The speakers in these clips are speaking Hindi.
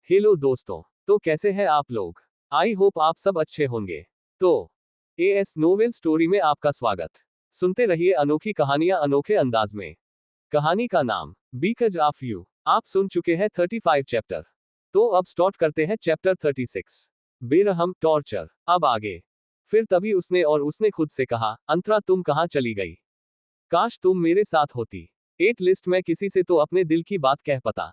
हेलो दोस्तों, तो कैसे हैं आप लोग? आई होप आप सब अच्छे होंगे। तो एएस नोवेल स्टोरी में आपका स्वागत। सुनते रहिए अनोखी कहानियां अनोखे अंदाज में। कहानी का नाम बिकॉज ऑफ यू। आप सुन चुके हैं 35 चैप्टर। तो अब स्टार्ट करते हैं चैप्टर 36, बेरहम टॉर्चर। अब आगे। फिर तभी उसने खुद से कहा, अंतरा तुम कहाँ चली गई? काश तुम मेरे साथ होती। एट लिस्ट मैं किसी से तो अपने दिल की बात कह पाता।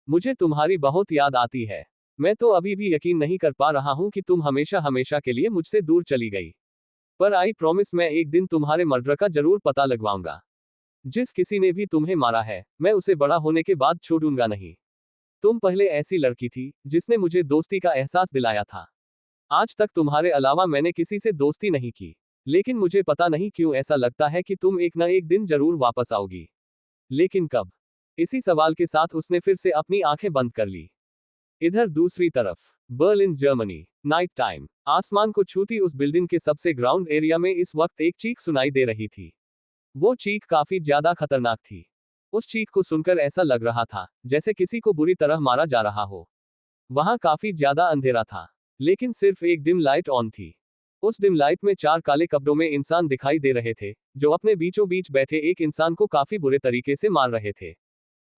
मुझे तुम्हारी बहुत याद आती है। मैं तो अभी भी यकीन नहीं कर पा रहा हूं कि तुम हमेशा हमेशा के लिए मुझसे दूर चली गई। पर आई प्रॉमिस मैं एक दिन तुम्हारे मर्डर का जरूर पता लगवाऊंगा। जिस किसी ने भी तुम्हें मारा है, मैं उसे बड़ा होने के बाद छोड़ूंगा नहीं। तुम पहले ऐसी लड़की थी जिसने मुझे दोस्ती का एहसास दिलाया था। आज तक तुम्हारे अलावा मैंने किसी से दोस्ती नहीं की। लेकिन मुझे पता नहीं क्यों ऐसा लगता है कि तुम एक न एक दिन जरूर वापस आओगी। लेकिन कब? इसी सवाल के साथ उसने फिर से अपनी आंखें बंद कर ली। इधर दूसरी तरफ बर्लिन जर्मनी, नाइट टाइम। आसमान को छूती उस बिल्डिंग के सबसे ग्राउंड एरिया में इस वक्त एक चीख सुनाई दे रही थी। वो चीख काफी ज्यादा खतरनाक थी। उस चीख को सुनकर ऐसा लग रहा था जैसे किसी को बुरी तरह मारा जा रहा हो। वहां काफी ज्यादा अंधेरा था, लेकिन सिर्फ एक डिम लाइट ऑन थी। उस डिम लाइट में 4 काले कपड़ों में इंसान दिखाई दे रहे थे, जो अपने बीचों बीच बैठे एक इंसान को काफी बुरे तरीके से मार रहे थे।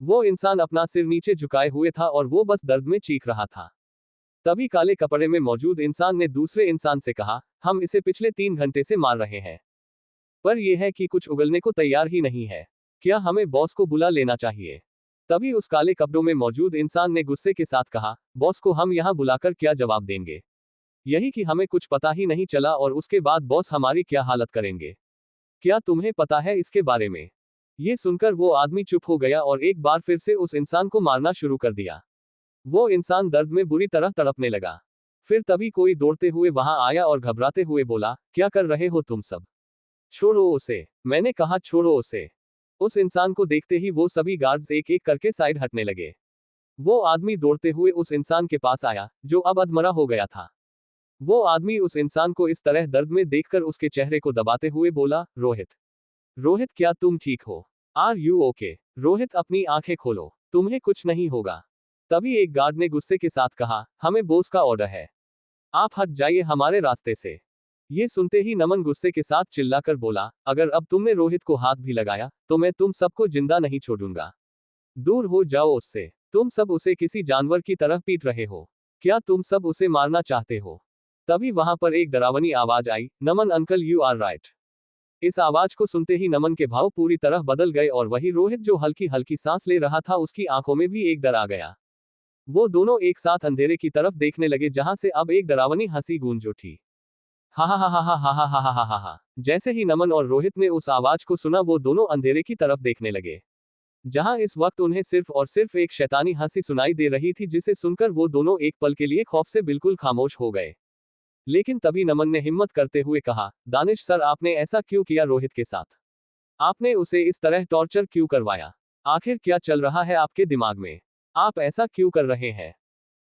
वो इंसान अपना सिर नीचे झुकाए हुए था और वो बस दर्द में चीख रहा था। तभी काले कपड़े में मौजूद इंसान ने दूसरे इंसान से कहा, हम इसे पिछले 3 घंटे से मार रहे हैं, पर यह है कि कुछ उगलने को तैयार ही नहीं है। क्या हमें बॉस को बुला लेना चाहिए? तभी उस काले कपड़ों में मौजूद इंसान ने गुस्से के साथ कहा, बॉस को हम यहाँ बुलाकर क्या जवाब देंगे? यही कि हमें कुछ पता ही नहीं चला और उसके बाद बॉस हमारी क्या हालत करेंगे। क्या तुम्हें पता है इसके बारे में? ये सुनकर वो आदमी चुप हो गया और एक बार फिर से उस इंसान को मारना शुरू कर दिया। वो इंसान दर्द में बुरी तरह तड़पने लगा। फिर तभी कोई दौड़ते हुए वहां आया और घबराते हुए बोला, क्या कर रहे हो तुम सब? छोड़ो उसे, मैंने कहा छोड़ो उसे। उस इंसान को देखते ही वो सभी गार्ड्स एक एक करके साइड हटने लगे। वो आदमी दौड़ते हुए उस इंसान के पास आया, जो अब अधमरा हो गया था। वो आदमी उस इंसान को इस तरह दर्द में देखकर उसके चेहरे को दबाते हुए बोला, रोहित, रोहित क्या तुम ठीक हो? Are you okay? रोहित अपनी आंखें खोलो, तुम्हें कुछ नहीं होगा। तभी एक गार्ड ने गुस्से के साथ कहा, हमें बॉस का ऑर्डर है, आप हट जाइए हमारे रास्ते से। ये सुनते ही नमन गुस्से के साथ चिल्लाकर बोला, अगर अब तुमने रोहित को हाथ भी लगाया तो मैं तुम सबको जिंदा नहीं छोड़ूंगा। दूर हो जाओ उससे। तुम सब उसे किसी जानवर की तरह पीट रहे हो। क्या तुम सब उसे मारना चाहते हो? तभी वहां पर एक डरावनी आवाज आई, नमन अंकल यू आर राइट। इस आवाज को सुनते ही नमन के भाव पूरी तरह बदल गए और वही रोहित जो हल्की हल्की सांस ले रहा था उसकी आंखों में भी एक डर आ गया। वो दोनों एक साथ अंधेरे की तरफ देखने लगे जहां से अब एक डरावनी हंसी गूंज उठी। हा हा हा हा हा हा हा हा हा हा हा। जैसे ही नमन और रोहित ने उस आवाज को सुना वो दोनों अंधेरे की तरफ देखने लगे, जहां इस वक्त उन्हें सिर्फ और सिर्फ एक शैतानी हंसी सुनाई दे रही थी, जिसे सुनकर वो दोनों एक पल के लिए खौफ से बिल्कुल खामोश हो गए। लेकिन तभी नमन ने हिम्मत करते हुए कहा, दानिश सर आपने ऐसा क्यों किया रोहित के साथ? आपने उसे इस तरह टॉर्चर क्यों करवाया? आखिर क्या चल रहा है आपके दिमाग में? आप ऐसा क्यों कर रहे हैं?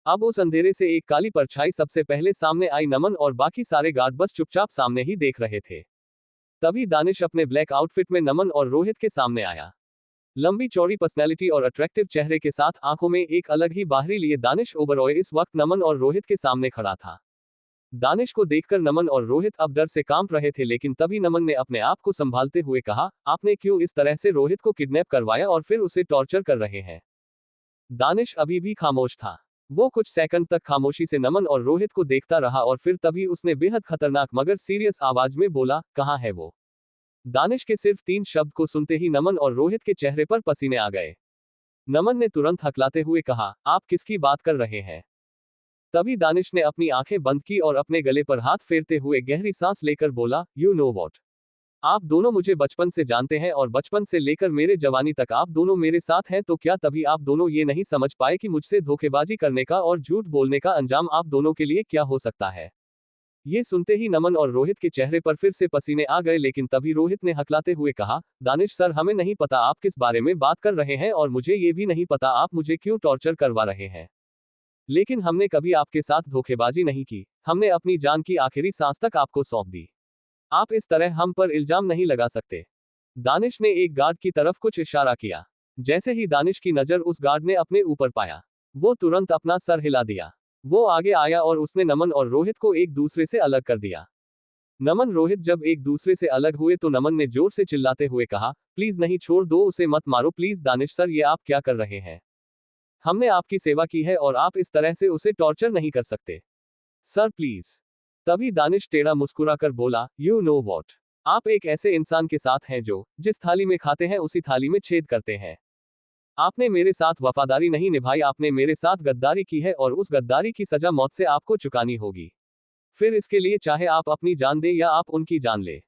अब उस अंधेरे से एक काली परछाई सबसे पहले सामने आई। नमन और बाकी सारे गार्ड बस चुपचाप सामने ही देख रहे थे। तभी दानिश अपने ब्लैक आउटफिट में नमन और रोहित के सामने आया। लंबी चौड़ी पर्सनैलिटी और अट्रैक्टिव चेहरे के साथ आंखों में एक अलग ही बाहरी लिए दानिश ओबरॉय इस वक्त नमन और रोहित के सामने खड़ा था। दानिश को देखकर नमन और रोहित अब डर से कांप रहे थे, लेकिन तभी नमन ने अपने आप को संभालते हुए कहा, आपने क्यों इस तरह से रोहित को किडनैप करवाया और फिर उसे टॉर्चर कर रहे हैं? दानिश अभी भी खामोश था। वो कुछ सेकंड तक खामोशी से नमन और रोहित को देखता रहा और फिर तभी उसने बेहद खतरनाक मगर सीरियस आवाज में बोला, कहाँ है वो? दानिश के सिर्फ 3 शब्द को सुनते ही नमन और रोहित के चेहरे पर पसीने आ गए। नमन ने तुरंत हकलाते हुए कहा, आप किसकी बात कर रहे हैं? तभी दानिश ने अपनी आंखें बंद की और अपने गले पर हाथ फेरते हुए गहरी सांस लेकर बोला, यू नो वॉट, आप दोनों मुझे बचपन से जानते हैं और बचपन से लेकर मेरे जवानी तक आप दोनों मेरे साथ हैं, तो क्या तभी आप दोनों ये नहीं समझ पाए कि मुझसे धोखेबाजी करने का और झूठ बोलने का अंजाम आप दोनों के लिए क्या हो सकता है? ये सुनते ही नमन और रोहित के चेहरे पर फिर से पसीने आ गए, लेकिन तभी रोहित ने हकलाते हुए कहा, दानिश सर हमें नहीं पता आप किस बारे में बात कर रहे हैं और मुझे ये भी नहीं पता आप मुझे क्यों टॉर्चर करवा रहे हैं। लेकिन हमने कभी आपके साथ धोखेबाजी नहीं की, हमने अपनी जान की आखिरी सांस तक आपको सौंप दी। आप इस तरह हम पर इल्जाम नहीं लगा सकते। दानिश ने एक गार्ड की तरफ कुछ इशारा किया। जैसे ही दानिश की नजर उस गार्ड ने अपने ऊपर पाया, वो तुरंत अपना सर हिला दिया। वो आगे आया और उसने नमन और रोहित को एक दूसरे से अलग कर दिया। नमन रोहित जब एक दूसरे से अलग हुए तो नमन ने जोर से चिल्लाते हुए कहा, प्लीज नहीं, छोड़ दो उसे, मत मारो प्लीज। दानिश सर, ये आप क्या कर रहे हैं? हमने आपकी सेवा की है और आप इस तरह से उसे टॉर्चर नहीं कर सकते। Sir please. तभी दानिश टेढ़ा मुस्कुराकर बोला, यू नो वॉट, आप एक ऐसे इंसान के साथ हैं जो जिस थाली में खाते हैं उसी थाली में छेद करते हैं। आपने मेरे साथ वफादारी नहीं निभाई, आपने मेरे साथ गद्दारी की है और उस गद्दारी की सजा मौत से आपको चुकानी होगी। फिर इसके लिए चाहे आप अपनी जान दें या आप उनकी जान ले।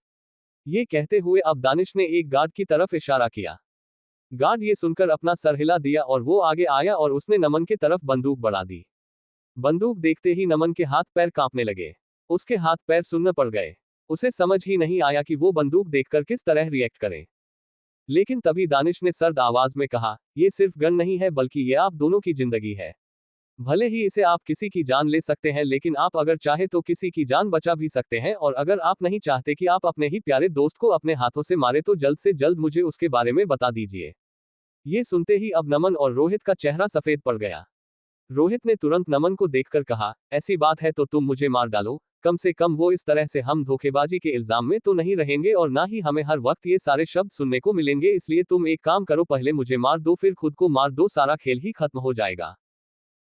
ये कहते हुए अब दानिश ने एक गार्ड की तरफ इशारा किया। गार्ड ये सुनकर अपना सर हिला दिया और वो आगे आया और उसने नमन के तरफ बंदूक बढ़ा दी। बंदूक देखते ही नमन के हाथ पैर कांपने लगे। उसके हाथ पैर सुन्न पड़ गए। उसे समझ ही नहीं आया कि वो बंदूक देखकर किस तरह रिएक्ट करे। लेकिन तभी दानिश ने सर्द आवाज में कहा, ये सिर्फ गन नहीं है बल्कि ये आप दोनों की जिंदगी है। भले ही इसे आप किसी की जान ले सकते हैं, लेकिन आप अगर चाहे तो किसी की जान बचा भी सकते हैं, और अगर आप नहीं चाहते कि आप अपने ही प्यारे दोस्त को अपने हाथों से मारे तो जल्द से जल्द मुझे उसके बारे में बता दीजिए। ये सुनते ही अब नमन और रोहित का चेहरा सफेद पड़ गया। रोहित ने तुरंत नमन को देखकर कहा, ऐसी बात है तो तुम मुझे मार डालो, कम से कम वो इस तरह से हम धोखेबाजी के इल्जाम में तो नहीं रहेंगे और ना ही हमें हर वक्त ये सारे शब्द सुनने को मिलेंगे। इसलिए तुम एक काम करो, पहले मुझे मार दो फिर खुद को मार दो, सारा खेल ही खत्म हो जाएगा।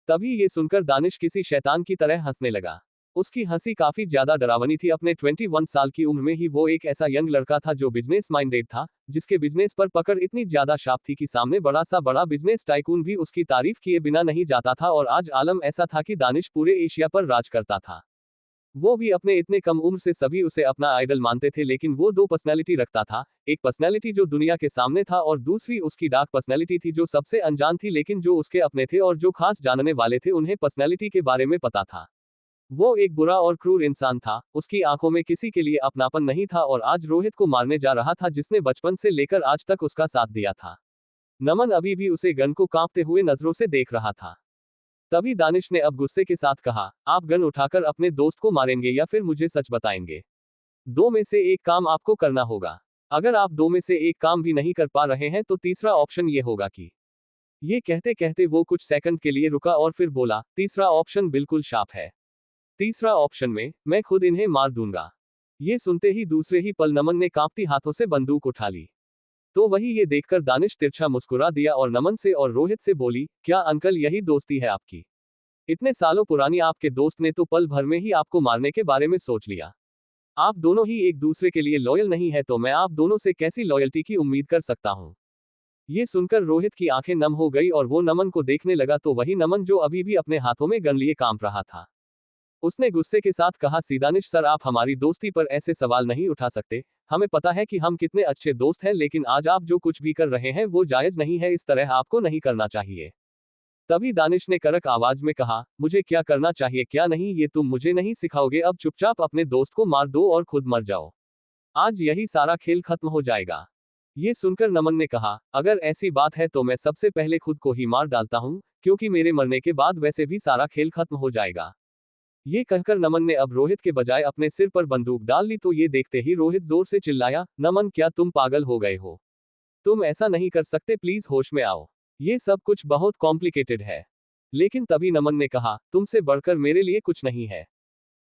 तभी ये सुनकर दानिश किसी शैतान की तरह हंसने लगा। उसकी हंसी काफी ज्यादा डरावनी थी। अपने 21 साल की उम्र में ही वो एक ऐसा यंग लड़का था जो बिजनेस माइंडेड था, जिसके बिजनेस पर पकड़ इतनी ज्यादा शार्प थी कि सामने बड़ा बिजनेस टाइकून भी उसकी तारीफ किए बिना नहीं जाता था। और आज आलम ऐसा था कि दानिश पूरे एशिया पर राज करता था। वो भी अपने इतने कम उम्र से सभी उसे अपना आइडल मानते थे, लेकिन वो दो पर्सनैलिटी रखता था। एक पर्सनैलिटी जो दुनिया के सामने था और दूसरी उसकी डार्क पर्सनैलिटी थी जो सबसे अनजान थी, लेकिन जो उसके अपने थे और जो खास जानने वाले थे उन्हें पर्सनैलिटी के बारे में पता था। वो एक बुरा और क्रूर इंसान था। उसकी आंखों में किसी के लिए अपनापन नहीं था और आज रोहित को मारने जा रहा था, जिसने बचपन से लेकर आज तक उसका साथ दिया था। नमन अभी भी उसे गन को कांपते हुए नजरों से देख रहा था। तभी दानिश ने अब गुस्से के साथ कहा, आप गन उठाकर अपने दोस्त को मारेंगे या फिर मुझे सच बताएंगे? दो में से एक काम आपको करना होगा। अगर आप दो में से एक काम भी नहीं कर पा रहे हैं तो तीसरा ऑप्शन ये होगा कि। ये कहते कहते वो कुछ सेकंड के लिए रुका और फिर बोला, तीसरा ऑप्शन बिल्कुल शार्प है। तीसरा ऑप्शन में मैं खुद इन्हें मार दूंगा। ये सुनते ही दूसरे ही पल नमन ने कांपती हाथों से बंदूक उठा ली। तो वही ये देखकर दानिश तिरछा मुस्कुरा दिया और नमन से और रोहित से बोली, क्या अंकल यही दोस्ती है आपकी? इतने सालों पुरानी आपके दोस्त ने तो पल भर में ही आपको मारने के बारे में सोच लिया। आप दोनों ही एक दूसरे के लिए लॉयल नहीं है तो मैं आप दोनों से कैसी लॉयल्टी की उम्मीद कर सकता हूं? ये सुनकर रोहित की आंखें नम हो गई और वो नमन को देखने लगा तो वही नमन जो अभी भी अपने हाथों में गन लिए कांप रहा था। उसने गुस्से के साथ कहा, दानिश सर, आप हमारी दोस्ती पर ऐसे सवाल नहीं उठा सकते। हमें पता है कि हम कितने अच्छे दोस्त हैं, लेकिन आज आप जो कुछ भी कर रहे हैं वो जायज नहीं है। इस तरह आपको नहीं करना चाहिए। तभी दानिश ने कड़क आवाज में कहा, मुझे क्या करना चाहिए क्या नहीं ये तुम मुझे नहीं सिखाओगे। अब चुपचाप अपने दोस्त को मार दो और खुद मर जाओ। आज यही सारा खेल खत्म हो जाएगा। ये सुनकर नमन ने कहा, अगर ऐसी बात है तो मैं सबसे पहले खुद को ही मार डालता हूं, क्योंकि मेरे मरने के बाद वैसे भी सारा खेल खत्म हो जाएगा। ये कहकर नमन ने अब रोहित के बजाय अपने सिर पर बंदूक डाल ली। तो ये देखते ही रोहित जोर से चिल्लाया, नमन क्या तुम पागल हो गए हो? तुम ऐसा नहीं कर सकते, प्लीज होश में आओ। ये सब कुछ बहुत कॉम्प्लिकेटेड है। लेकिन तभी नमन ने कहा, तुमसे बढ़कर मेरे लिए कुछ नहीं है।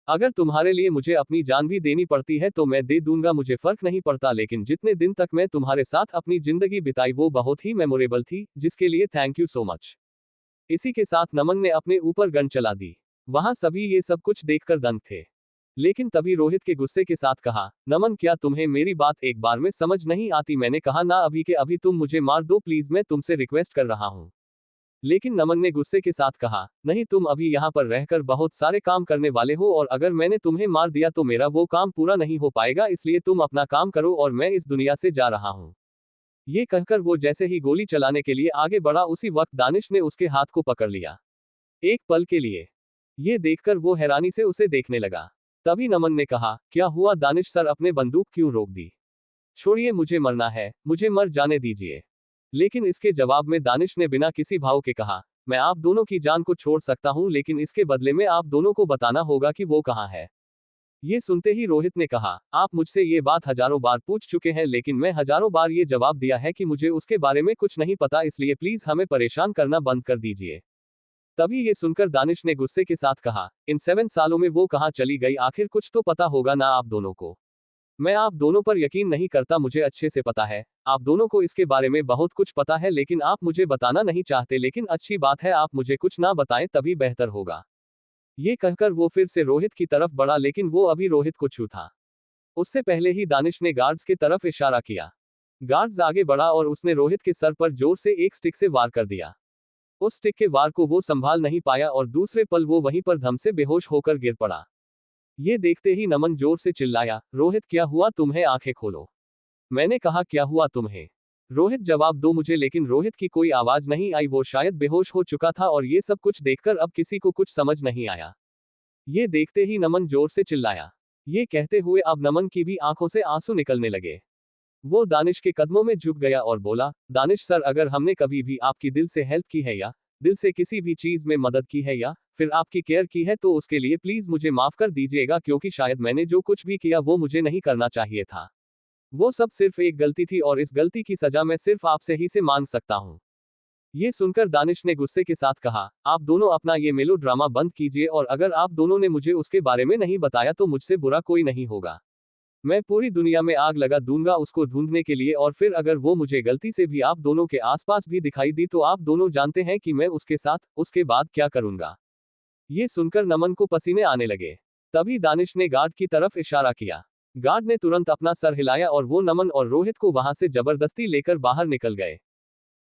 अगर तुम्हारे लिए मुझे अपनी जान भी देनी पड़ती है तो मैं दे दूंगा, मुझे फर्क नहीं पड़ता। लेकिन जितने दिन तक मैं तुम्हारे साथ अपनी जिंदगी बिताई वो बहुत ही मेमोरेबल थी, जिसके लिए थैंक यू सो मच। इसी के साथ नमन ने अपने ऊपर गन चला दी। वहां सभी ये सब कुछ देखकर दंग थे। लेकिन तभी रोहित के गुस्से के साथ कहा, नमन क्या तुम्हें मेरी बात एक बार में समझ नहीं आती? मैंने कहा ना अभी के अभी तुम मुझे मार दो, प्लीज मैं तुमसे रिक्वेस्ट कर रहा हूं। लेकिन नमन ने गुस्से के साथ कहा, नहीं, तुम अभी यहाँ पर रहकर बहुत सारे काम करने वाले हो और अगर मैंने तुम्हें मार दिया तो मेरा वो काम पूरा नहीं हो पाएगा, इसलिए तुम अपना काम करो और मैं इस दुनिया से जा रहा हूँ। ये कहकर वो जैसे ही गोली चलाने के लिए आगे बढ़ा, उसी वक्त दानिश ने उसके हाथ को पकड़ लिया। एक पल के लिए ये देखकर वो हैरानी से उसे देखने लगा। तभी नमन ने कहा, क्या हुआ दानिश सर, अपने बंदूक क्यों रोक दी? छोड़िए, मुझे मरना है, मुझे मर जाने दीजिए। लेकिन इसके जवाब में दानिश ने बिना किसी भाव के कहा, मैं आप दोनों की जान को छोड़ सकता हूं, लेकिन इसके बदले में आप दोनों को बताना होगा कि वो कहां है। ये सुनते ही रोहित ने कहा, आप मुझसे ये बात हजारों बार पूछ चुके हैं, लेकिन मैं हजारों बार ये जवाब दिया है कि मुझे उसके बारे में कुछ नहीं पता, इसलिए प्लीज हमें परेशान करना बंद कर दीजिए। तभी ये सुनकर दानिश ने गुस्से के साथ कहा, इन 7 सालों में वो कहाँ चली गई, आखिर कुछ तो पता होगा ना आप दोनों को। मैं आप दोनों पर यकीन नहीं करता, मुझे अच्छे से पता है, आप दोनों को इसके बारे में बहुत कुछ पता है, लेकिन आप मुझे बताना नहीं चाहते, लेकिन अच्छी बात है आप मुझे कुछ ना बताएं तभी बेहतर होगा। ये कहकर वो फिर से रोहित की तरफ बढ़ा, लेकिन वो अभी रोहित को छू था उससे पहले ही दानिश ने गार्ड्स की तरफ इशारा किया। गार्ड्स आगे बढ़ा और उसने रोहित के सर पर जोर से एक स्टिक से वार कर दिया। उस स्टिक के वार को वो संभाल नहीं पाया और दूसरे पल वो वहीं पर धम से बेहोश होकर गिर पड़ा। ये देखते ही नमन जोर से चिल्लाया, रोहित क्या हुआ तुम्हें, आंखें खोलो। मैंने कहा क्या हुआ तुम्हें, रोहित जवाब दो मुझे, लेकिन रोहित की कोई आवाज नहीं आई, वो शायद बेहोश हो चुका था और ये सब कुछ देखकर अब किसी को कुछ समझ नहीं आया। ये देखते ही नमन जोर से चिल्लाया। ये कहते हुए अब नमन की भी आंखों से आंसू निकलने लगे। वो दानिश के कदमों में झुक गया और बोला, दानिश सर, अगर हमने कभी भी आपकी दिल से हेल्प की है या दिल से किसी भी चीज में मदद की है या फिर आपकी केयर की है तो उसके लिए प्लीज मुझे माफ कर दीजिएगा, क्योंकि शायद मैंने जो कुछ भी किया वो मुझे नहीं करना चाहिए था। वो सब सिर्फ एक गलती थी और इस गलती की सजा मैं सिर्फ आपसे ही से मांग सकता हूँ। ये सुनकर दानिश ने गुस्से के साथ कहा, आप दोनों अपना ये मेलो ड्रामा बंद कीजिए, और अगर आप दोनों ने मुझे उसके बारे में नहीं बताया तो मुझसे बुरा कोई नहीं होगा। मैं पूरी दुनिया में आग लगा दूंगा उसको ढूंढने के लिए, और फिर अगर वो मुझे गलती से भी आप दोनों के आसपास भी दिखाई दी तो आप दोनों जानते हैं कि मैं उसके साथ उसके बाद क्या करूंगा। ये सुनकर नमन को पसीने आने लगे। तभी दानिश ने गार्ड की तरफ इशारा किया। गार्ड ने तुरंत अपना सर हिलाया और वो नमन और रोहित को वहां से जबरदस्ती लेकर बाहर निकल गए।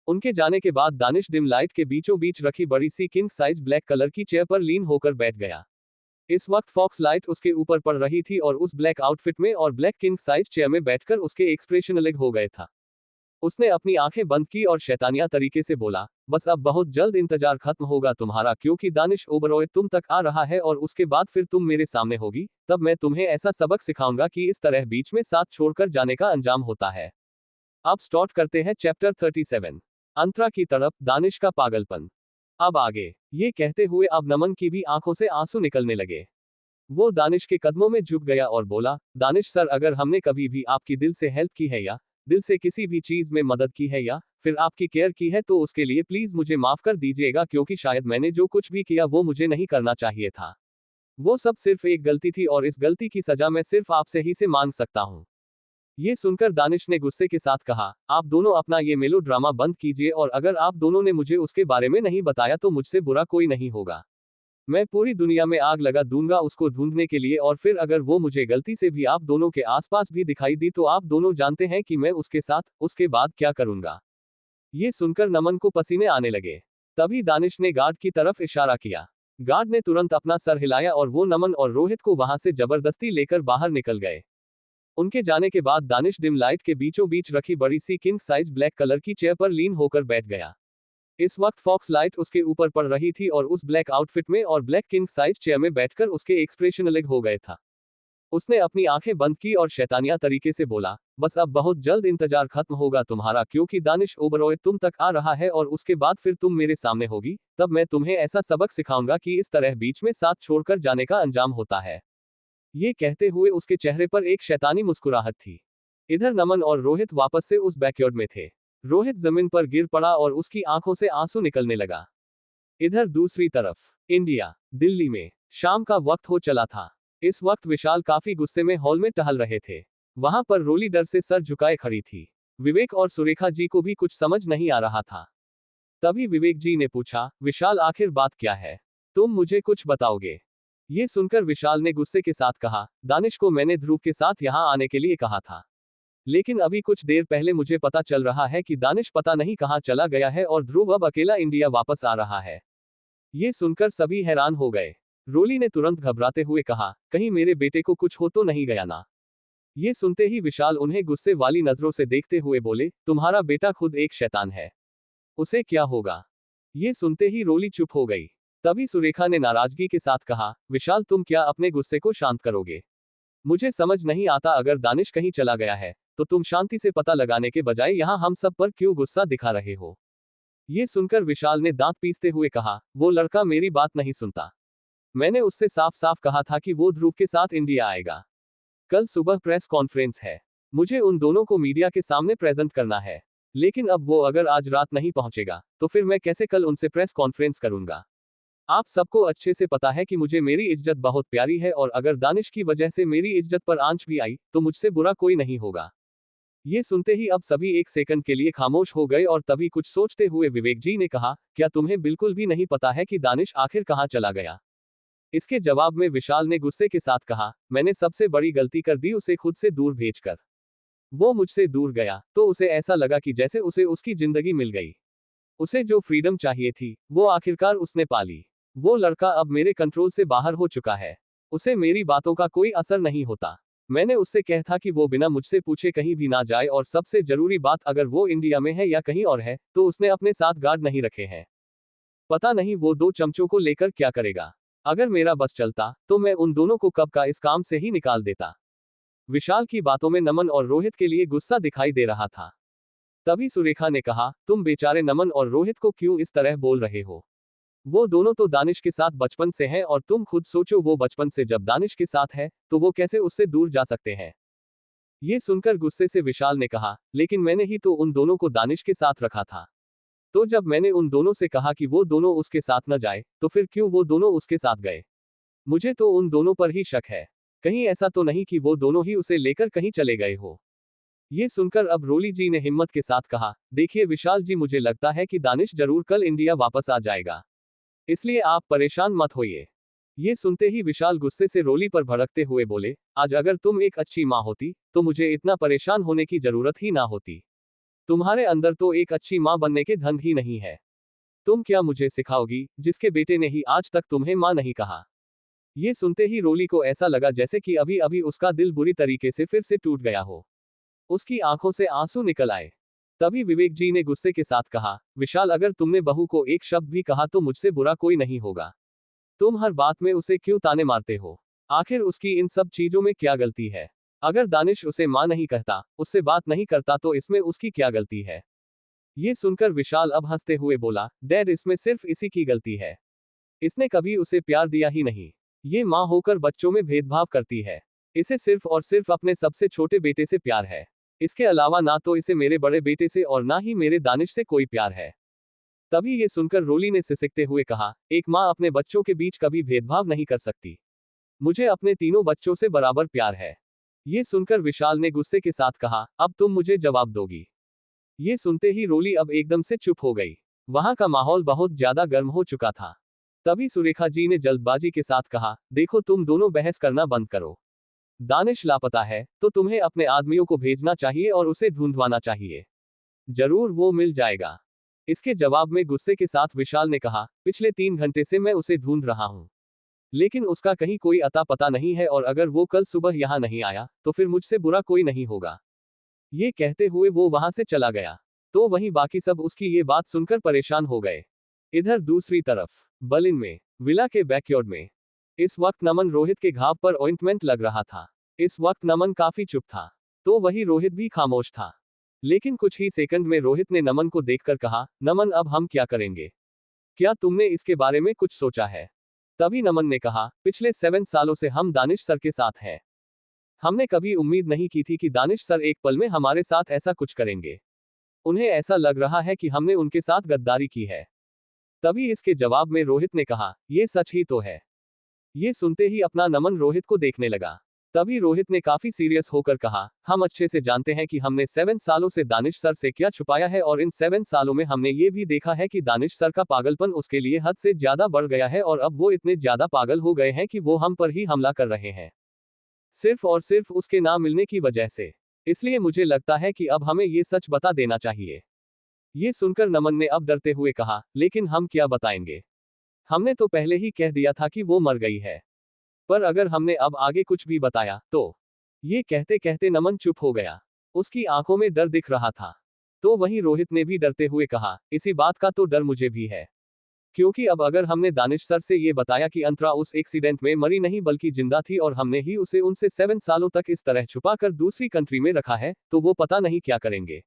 उनके जाने के बाद दानिश डिम लाइट के बीचों बीच रखी बड़ी सी किंग साइज ब्लैक कलर की चेयर पर लीन होकर बैठ गया। इस वक्त फॉक्स लाइट उसके ऊपर पड़ रही थी और उस ब्लैक आउटफिट में और ब्लैक किंग साइज चेयर में बैठकर उसके एक्सप्रेशन अलग हो गए था। उसने अपनी आंखें बंद की और शैतानिया तरीके से बोला, बस अब बहुत जल्द इंतजार खत्म होगा तुम्हारा, क्योंकि दानिश ओबरॉय तुम तक आ रहा है और उसके बाद फिर तुम मेरे सामने होगी, तब मैं तुम्हें ऐसा सबक सिखाऊंगा कि इस तरह बीच में साथ छोड़कर जाने का अंजाम होता है। अब स्टार्ट करते हैं चैप्टर 37, अंतरा की तरफ, दानिश का पागलपन। अब आगे। ये कहते हुए अब नमन की भी आंखों से आंसू निकलने लगे। वो दानिश के कदमों में झुक गया और बोला, दानिश सर, अगर हमने कभी भी आपकी दिल से हेल्प की है या दिल से किसी भी चीज में मदद की है या फिर आपकी केयर की है तो उसके लिए प्लीज मुझे माफ कर दीजिएगा, क्योंकि शायद मैंने जो कुछ भी किया वो मुझे नहीं करना चाहिए था। वो सब सिर्फ एक गलती थी और इस गलती की सजा मैं सिर्फ आपसे ही से मांग सकता हूँ। ये सुनकर दानिश ने गुस्से के साथ कहा, आप दोनों अपना ये मेलो ड्रामा बंद कीजिए, और अगर आप दोनों ने मुझे उसके बारे में नहीं बताया तो मुझसे बुरा कोई नहीं होगा। मैं पूरी दुनिया में आग लगा दूंगा उसको ढूंढने के लिए, और फिर अगर वो मुझे गलती से भी आप दोनों के आसपास भी दिखाई दी तो आप दोनों जानते हैं कि मैं उसके साथ उसके बाद क्या करूंगा। ये सुनकर नमन को पसीने आने लगे। तभी दानिश ने गार्ड की तरफ इशारा किया। गार्ड ने तुरंत अपना सर हिलाया और वो नमन और रोहित को वहां से जबरदस्ती लेकर बाहर निकल गए। उनके जाने के बाद दानिश डिम लाइट के बीचों बीच रखी बड़ी सी किंग साइज ब्लैक कलर की चेयर पर लीन होकर बैठ गया। इस वक्त फॉक्स लाइट उसके ऊपर पड़ रही थी और उस ब्लैक आउटफिट में और ब्लैक किंग साइज चेयर में बैठकर उसके एक्सप्रेशन अलग हो गए था। उसने अपनी आंखें बंद की और शैतानिया तरीके से बोला, बस अब बहुत जल्द इंतजार खत्म होगा तुम्हारा, क्योंकि दानिश ओबरॉय तुम तक आ रहा है और उसके बाद फिर तुम मेरे सामने होगी, तब मैं तुम्हें ऐसा सबक सिखाऊंगा कि इस तरह बीच में साथ छोड़कर जाने का अंजाम होता है। ये कहते हुए उसके चेहरे पर एक शैतानी मुस्कुराहट थी। इधर नमन और रोहित वापस से उस बैकयार्ड में थे। रोहित जमीन पर गिर पड़ा और उसकी आंखों से आंसू निकलने लगा। इधर दूसरी तरफ इंडिया, दिल्ली में शाम का वक्त हो चला था। इस वक्त विशाल काफी गुस्से में हॉल में टहल रहे थे। वहां पर रोली डर से सर झुकाए खड़ी थी। विवेक और सुरेखा जी को भी कुछ समझ नहीं आ रहा था। तभी विवेक जी ने पूछा, विशाल आखिर बात क्या है, तुम मुझे कुछ बताओगे? ये सुनकर विशाल ने गुस्से के साथ कहा, दानिश को मैंने ध्रुव के साथ यहां आने के लिए कहा था, लेकिन अभी कुछ देर पहले मुझे पता चल रहा है कि दानिश पता नहीं कहां चला गया है और ध्रुव अब अकेला इंडिया वापस आ रहा है। ये सुनकर सभी हैरान हो गए। रोली ने तुरंत घबराते हुए कहा, कहीं मेरे बेटे को कुछ हो तो नहीं गया ना? ये सुनते ही विशाल उन्हें गुस्से वाली नजरों से देखते हुए बोले, तुम्हारा बेटा खुद एक शैतान है, उसे क्या होगा? ये सुनते ही रोली चुप हो गई। तभी सुरेखा ने नाराजगी के साथ कहा, विशाल तुम क्या अपने गुस्से को शांत करोगे? मुझे समझ नहीं आता, अगर दानिश कहीं चला गया है तो तुम शांति से पता लगाने के बजाय यहाँ हम सब पर क्यों गुस्सा दिखा रहे हो? ये सुनकर विशाल ने दांत पीसते हुए कहा, वो लड़का मेरी बात नहीं सुनता। मैंने उससे साफ साफ कहा था कि वो ध्रुव के साथ इंडिया आएगा। कल सुबह प्रेस कॉन्फ्रेंस है, मुझे उन दोनों को मीडिया के सामने प्रेजेंट करना है, लेकिन अब वो अगर आज रात नहीं पहुंचेगा तो फिर मैं कैसे कल उनसे प्रेस कॉन्फ्रेंस करूंगा? आप सबको अच्छे से पता है कि मुझे मेरी इज्जत बहुत प्यारी है और अगर दानिश की वजह से मेरी इज्जत पर आंच भी आई तो मुझसे बुरा कोई नहीं होगा। ये सुनते ही अब सभी एक सेकंड के लिए खामोश हो गए और तभी कुछ सोचते हुए विवेक जी ने कहा, क्या तुम्हें बिल्कुल भी नहीं पता है कि दानिश आखिर कहाँ चला गया? इसके जवाब में विशाल ने गुस्से के साथ कहा, मैंने सबसे बड़ी गलती कर दी उसे खुद से दूर भेजकर। वो मुझसे दूर गया तो उसे ऐसा लगा कि जैसे उसे उसकी जिंदगी मिल गई। उसे जो फ्रीडम चाहिए थी वो आखिरकार उसने पा ली। वो लड़का अब मेरे कंट्रोल से बाहर हो चुका है। उसे मेरी बातों का कोई असर नहीं होता। मैंने उससे कहा था कि वो बिना मुझसे पूछे कहीं भी ना जाए और सबसे जरूरी बात, अगर वो इंडिया में है या कहीं और है तो उसने अपने साथ गार्ड नहीं रखे हैं। पता नहीं वो दो चमचों को लेकर क्या करेगा। अगर मेरा बस चलता तो मैं उन दोनों को कब का इस काम से ही निकाल देता। विशाल की बातों में नमन और रोहित के लिए गुस्सा दिखाई दे रहा था। तभी सुरेखा ने कहा, तुम बेचारे नमन और रोहित को क्यों इस तरह बोल रहे हो? वो दोनों तो दानिश के साथ बचपन से हैं और तुम खुद सोचो, वो बचपन से जब दानिश के साथ है तो वो कैसे उससे दूर जा सकते हैं? ये सुनकर गुस्से से विशाल ने कहा, लेकिन मैंने ही तो उन दोनों को दानिश के साथ रखा था। तो जब मैंने उन दोनों से कहा कि वो दोनों उसके साथ न जाए तो फिर क्यों वो दोनों उसके साथ गए? मुझे तो उन दोनों पर ही शक है। कहीं ऐसा तो नहीं कि वो दोनों ही उसे लेकर कहीं चले गए हो। ये सुनकर अब रोली जी ने हिम्मत के साथ कहा, देखिए विशाल जी, मुझे लगता है कि दानिश जरूर कल इंडिया वापस आ जाएगा, इसलिए आप परेशान मत होइए। ये सुनते ही विशाल गुस्से से रोली पर भड़कते हुए बोले, आज अगर तुम एक अच्छी माँ होती तो मुझे इतना परेशान होने की जरूरत ही ना होती। तुम्हारे अंदर तो एक अच्छी माँ बनने के धन ही नहीं है। तुम क्या मुझे सिखाओगी, जिसके बेटे ने ही आज तक तुम्हें माँ नहीं कहा? ये सुनते ही रोली को ऐसा लगा जैसे कि अभी अभी उसका दिल बुरी तरीके से फिर से टूट गया हो। उसकी आंखों से आंसू निकल आए। तभी विवेक जी ने गुस्से के साथ कहा, विशाल, अगर तुमने बहू को एक शब्द भी कहा तो मुझसे बुरा कोई नहीं होगा। तुम हर बात में उसे क्यों ताने मारते हो? आखिर उसकी इन सब चीजों में क्या गलती है? अगर दानिश उसे मां नहीं कहता, उससे बात नहीं करता तो इसमें उसकी क्या गलती है? ये सुनकर विशाल अब हंसते हुए बोला, डैड, इसमें सिर्फ इसी की गलती है। इसने कभी उसे प्यार दिया ही नहीं। ये मां होकर बच्चों में भेदभाव करती है। इसे सिर्फ और सिर्फ अपने सबसे छोटे बेटे से प्यार है। इसके अलावा ना तो इसे मेरे बड़े बेटे से और ना ही मेरे दानिश से कोई प्यार है। तभी ये सुनकर रोली ने सिसकते हुए कहा, एक माँ अपने बच्चों के बीच कभी भेदभाव नहीं कर सकती। मुझे अपने तीनों बच्चों से बराबर प्यार है। ये सुनकर विशाल ने गुस्से के साथ कहा, अब तुम मुझे जवाब दोगी? ये सुनते ही रोली अब एकदम से चुप हो गई। वहां का माहौल बहुत ज्यादा गर्म हो चुका था। तभी सुरेखा जी ने जल्दबाजी के साथ कहा, देखो, तुम दोनों बहस करना बंद करो। दानिश लापता है तो तुम्हें अपने आदमियों को भेजना चाहिए और उसे ढूंढवाना चाहिए। जरूर वो मिल जाएगा। इसके जवाब में गुस्से के साथ विशाल ने कहा, पिछले 3 घंटे से मैं उसे ढूंढ रहा हूं, लेकिन उसका कहीं कोई अता पता नहीं है और अगर वो कल सुबह यहां नहीं आया तो फिर मुझसे बुरा कोई नहीं होगा। ये कहते हुए वो वहां से चला गया। तो वहीं बाकी सब उसकी ये बात सुनकर परेशान हो गए। इधर दूसरी तरफ बर्लिन में विला के बैकयार्ड में इस वक्त नमन रोहित के घाव पर ऑइंटमेंट लग रहा था। इस वक्त नमन काफी चुप था, तो वही रोहित भी खामोश था। लेकिन कुछ ही सेकंड में रोहित ने नमन को देखकर कहा, नमन, अब हम क्या करेंगे? क्या तुमने इसके बारे में कुछ सोचा है? तभी नमन ने कहा, पिछले 7 सालों से हम दानिश सर के साथ हैं। हमने कभी उम्मीद नहीं की थी कि दानिश सर एक पल में हमारे साथ ऐसा कुछ करेंगे। उन्हें ऐसा लग रहा है कि हमने उनके साथ गद्दारी की है। तभी इसके जवाब में रोहित ने कहा, ये सच ही तो है। ये सुनते ही अपना नमन रोहित को देखने लगा। तभी रोहित ने काफी सीरियस होकर कहा, हम अच्छे से जानते हैं कि हमने 7 सालों से दानिश सर से क्या छुपाया है और इन 7 सालों में हमने ये भी देखा है कि दानिश सर का पागलपन उसके लिए हद से ज्यादा बढ़ गया है और अब वो इतने ज्यादा पागल हो गए हैं कि वो हम पर ही हमला कर रहे हैं, सिर्फ और सिर्फ उसके ना मिलने की वजह से। इसलिए मुझे लगता है कि अब हमें ये सच बता देना चाहिए। ये सुनकर नमन ने अब डरते हुए कहा, लेकिन हम क्या बताएंगे? हमने तो पहले ही कह दिया था कि वो मर गई है। पर अगर हमने अब आगे कुछ भी बताया तो? ये कहते कहते नमन चुप हो गया। उसकी आंखों में डर दिख रहा था। तो वहीं रोहित ने भी डरते हुए कहा, इसी बात का तो डर मुझे भी है, क्योंकि अब अगर हमने दानिश सर से ये बताया कि अंतरा उस एक्सीडेंट में मरी नहीं बल्कि जिंदा थी और हमने ही उसे उनसे 7 सालों तक इस तरह छुपा कर दूसरी कंट्री में रखा है, तो वो पता नहीं क्या करेंगे।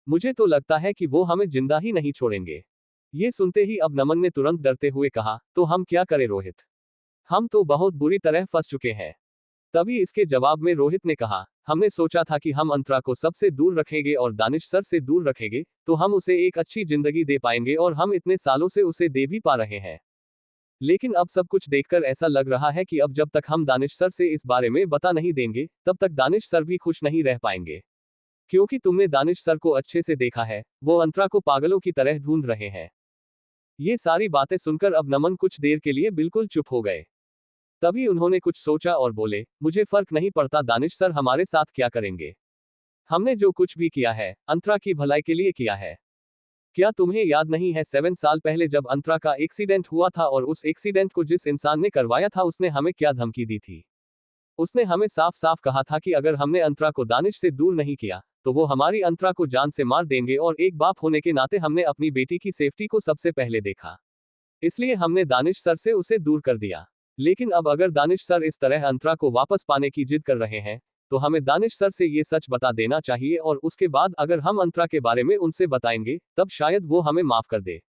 मुझे तो लगता है कि वो हमें जिंदा ही नहीं छोड़ेंगे। ये सुनते ही अब नमन ने तुरंत डरते हुए कहा, तो हम क्या करें रोहित? हम तो बहुत बुरी तरह फंस चुके हैं। तभी इसके जवाब में रोहित ने कहा, हमने सोचा था कि हम अंतरा को सबसे दूर रखेंगे और दानिश सर से दूर रखेंगे तो हम उसे एक अच्छी जिंदगी दे पाएंगे और हम इतने सालों से उसे दे भी पा रहे हैं। लेकिन अब सब कुछ देखकर ऐसा लग रहा है कि अब जब तक हम दानिश सर से इस बारे में बता नहीं देंगे, तब तक दानिश सर भी खुश नहीं रह पाएंगे। क्योंकि तुमने दानिश सर को अच्छे से देखा है, वो अंतरा को पागलों की तरह ढूंढ रहे हैं। ये सारी बातें सुनकर अब नमन कुछ देर के लिए बिल्कुल चुप हो गए। तभी उन्होंने कुछ सोचा और बोले, मुझे फर्क नहीं पड़ता दानिश सर हमारे साथ क्या करेंगे। हमने जो कुछ भी किया है, अंतरा की भलाई के लिए किया है। क्या तुम्हें याद नहीं है 7 साल पहले जब अंतरा का एक्सीडेंट हुआ था और उस एक्सीडेंट को जिस इंसान ने करवाया था उसने हमें क्या धमकी दी थी। उसने हमें साफ साफ कहा था कि अगर हमने अंतरा को दानिश से दूर नहीं किया, तो वो हमारी अंतरा को जान से मार देंगे और एक बाप होने के नाते हमने अपनी बेटी की सेफ्टी को सबसे पहले देखा। इसलिए हमने दानिश सर से उसे दूर कर दिया। लेकिन अब अगर दानिश सर इस तरह अंतरा को वापस पाने की जिद कर रहे हैं, तो हमें दानिश सर से ये सच बता देना चाहिए और उसके बाद अगर हम अंतरा के बारे में उनसे बताएंगे, तब शायद वो हमें माफ कर दे।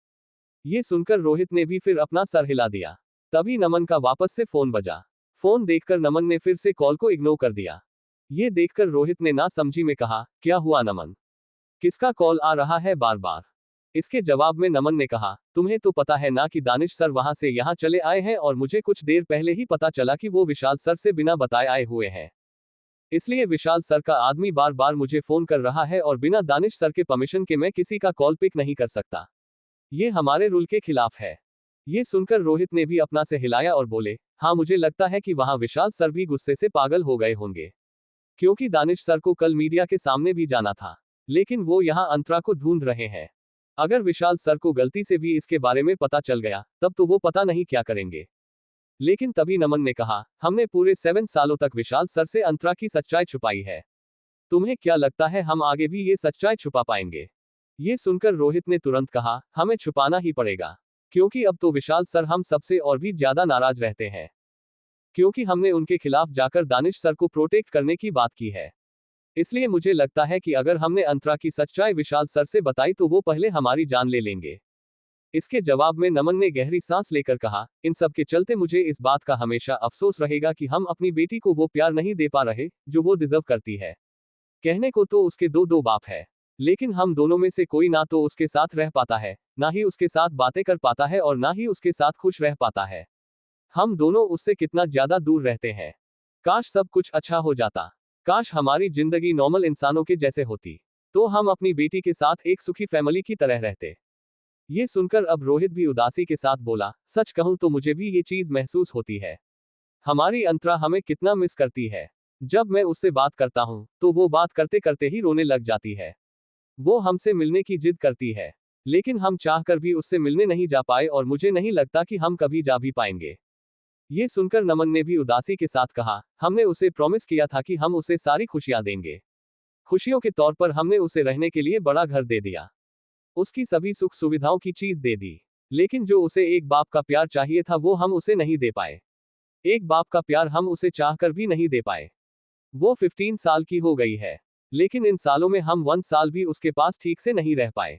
ये सुनकर रोहित ने भी फिर अपना सर हिला दिया। तभी नमन का वापस से फोन बजा। फोन देखकर नमन ने फिर से कॉल को इग्नोर कर दिया। ये देखकर रोहित ने ना समझी में कहा, क्या हुआ नमन? किसका कॉल आ रहा है बार बार? इसके जवाब में नमन ने कहा, तुम्हें तो पता है ना कि दानिश सर वहां से यहाँ चले आए हैं और मुझे कुछ देर पहले ही पता चला कि वो विशाल सर से बिना बताए आए हुए हैं। इसलिए विशाल सर का आदमी बार बार मुझे फोन कर रहा है और बिना दानिश सर के परमिशन के मैं किसी का कॉल पिक नहीं कर सकता। ये हमारे रूल के खिलाफ है। ये सुनकर रोहित ने भी अपना से हिलाया और बोले, हाँ मुझे लगता है कि वहां विशाल सर भी गुस्से से पागल हो गए होंगे। क्योंकि दानिश सर को कल मीडिया के सामने भी जाना था, लेकिन वो यहाँ अंतरा को ढूंढ रहे हैं। अगर विशाल सर को गलती से भी इसके बारे में पता चल गया, तब तो वो पता नहीं क्या करेंगे। लेकिन तभी नमन ने कहा, हमने पूरे 7 सालों तक विशाल सर से अंतरा की सच्चाई छुपाई है। तुम्हें क्या लगता है हम आगे भी ये सच्चाई छुपा पाएंगे? ये सुनकर रोहित ने तुरंत कहा, हमें छुपाना ही पड़ेगा। क्योंकि अब तो विशाल सर हम सबसे और भी ज्यादा नाराज रहते हैं। क्योंकि हमने उनके खिलाफ जाकर दानिश सर को प्रोटेक्ट करने की बात की है। इसलिए मुझे लगता है कि अगर हमने अंतरा की सच्चाई विशाल सर से बताई तो वो पहले हमारी जान ले लेंगे। इसके जवाब में नमन ने गहरी सांस लेकर कहा, इन सब के चलते मुझे इस बात का हमेशा अफसोस रहेगा कि हम अपनी बेटी को वो प्यार नहीं दे पा रहे जो वो डिजर्व करती है। कहने को तो उसके दो बाप है, लेकिन हम दोनों में से कोई ना तो उसके साथ रह पाता है, ना ही उसके साथ बातें कर पाता है और ना ही उसके साथ खुश रह पाता है। हम दोनों उससे कितना ज्यादा दूर रहते हैं। काश सब कुछ अच्छा हो जाता। काश हमारी जिंदगी नॉर्मल इंसानों के जैसे होती, तो हम अपनी बेटी के साथ एक सुखी फैमिली की तरह रहते। ये सुनकर अब रोहित भी उदासी के साथ बोला, सच कहूं तो मुझे भी ये चीज महसूस होती है। हमारी अंतरा हमें कितना मिस करती है। जब मैं उससे बात करता हूं, तो वो बात करते करते ही रोने लग जाती है। वो हमसे मिलने की जिद करती है, लेकिन हम चाहकर भी उससे मिलने नहीं जा पाए और मुझे नहीं लगता कि हम कभी जा भी पाएंगे। ये सुनकर नमन ने भी उदासी के साथ कहा, हमने उसे प्रॉमिस किया था कि हम उसे सारी खुशियां देंगे। खुशियों के तौर पर हमने उसे रहने के लिए बड़ा घर दे दिया, उसकी सभी सुख सुविधाओं की चीज दे दी। लेकिन जो उसे एक बाप का प्यार चाहिए था वो हम उसे नहीं दे पाए। एक बाप का प्यार हम उसे चाहकर भी नहीं दे पाए। वो 15 साल की हो गई है, लेकिन इन सालों में हम 1 साल भी उसके पास ठीक से नहीं रह पाए।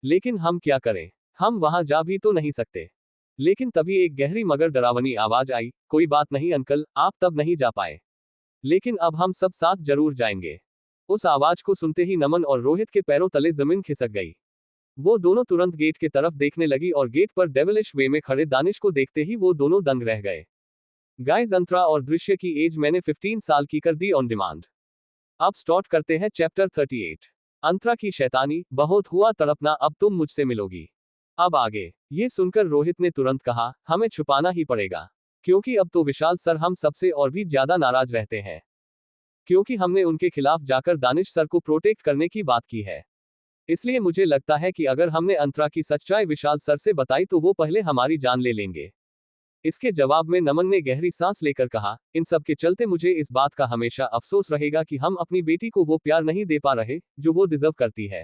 लेकिन हम क्या करें, हम वहां जा भी तो नहीं सकते। लेकिन तभी एक गहरी मगर डरावनी आवाज आई, कोई बात नहीं अंकल, आप तब नहीं जा पाए, लेकिन अब हम सब साथ जरूर जाएंगे। उस आवाज को सुनते ही नमन और रोहित के पैरों तले जमीन खिसक गई। वो दोनों तुरंत गेट के तरफ देखने लगी और गेट पर डेविलिश वे में खड़े दानिश को देखते ही वो दोनों दंग रह गए। गाइस, अंतरा और दृश्य की एज मैंने 15 साल की कर दी ऑन डिमांड। अब स्टार्ट करते हैं चैप्टर 38। अंतरा की शैतानी, बहुत हुआ तड़पना, अब तुम मुझसे मिलोगी। अब आगे। ये सुनकर रोहित ने तुरंत कहा, हमें छुपाना ही पड़ेगा। क्योंकि अब तो विशाल सर हम सबसे और भी ज्यादा नाराज रहते हैं। क्योंकि हमने उनके खिलाफ जाकर दानिश सर को प्रोटेक्ट करने की बात की है। इसलिए मुझे लगता है कि अगर हमने अंतरा की सच्चाई विशाल सर से बताई तो वो पहले हमारी जान ले लेंगे। इसके जवाब में नमन ने गहरी सांस लेकर कहा, इन सब के चलते मुझे इस बात का हमेशा अफसोस रहेगा कि हम अपनी बेटी को वो प्यार नहीं दे पा रहे जो वो डिजर्व करती है।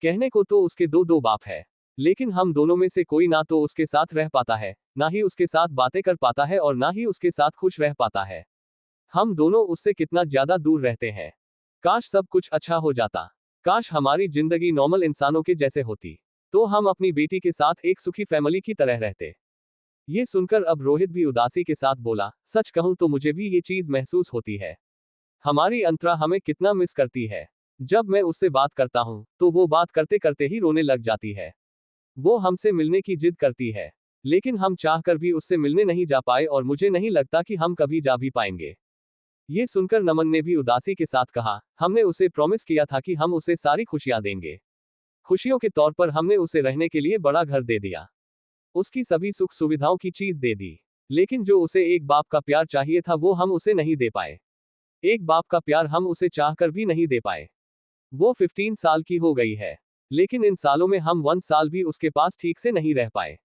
कहने को तो उसके दो बाप है, लेकिन हम दोनों में से कोई ना तो उसके साथ रह पाता है, ना ही उसके साथ बातें कर पाता है और ना ही उसके साथ खुश रह पाता है। हम दोनों उससे कितना ज्यादा दूर रहते हैं। काश सब कुछ अच्छा हो जाता। काश हमारी जिंदगी नॉर्मल इंसानों के जैसे होती, तो हम अपनी बेटी के साथ एक सुखी फैमिली की तरह रहते। ये सुनकर अब रोहित भी उदासी के साथ बोला, सच कहूं तो मुझे भी ये चीज महसूस होती है। हमारी अंतरा हमें कितना मिस करती है। जब मैं उससे बात करता हूं, तो वो बात करते करते ही रोने लग जाती है। वो हमसे मिलने की जिद करती है, लेकिन हम चाहकर भी उससे मिलने नहीं जा पाए और मुझे नहीं लगता कि हम कभी जा भी पाएंगे। ये सुनकर नमन ने भी उदासी के साथ कहा, हमने उसे प्रॉमिस किया था कि हम उसे सारी खुशियां देंगे। खुशियों के तौर पर हमने उसे रहने के लिए बड़ा घर दे दिया, उसकी सभी सुख सुविधाओं की चीज दे दी। लेकिन जो उसे एक बाप का प्यार चाहिए था वो हम उसे नहीं दे पाए। एक बाप का प्यार हम उसे चाहकर भी नहीं दे पाए। वो 15 साल की हो गई है, लेकिन इन सालों में हम 1 साल भी उसके पास ठीक से नहीं रह पाए।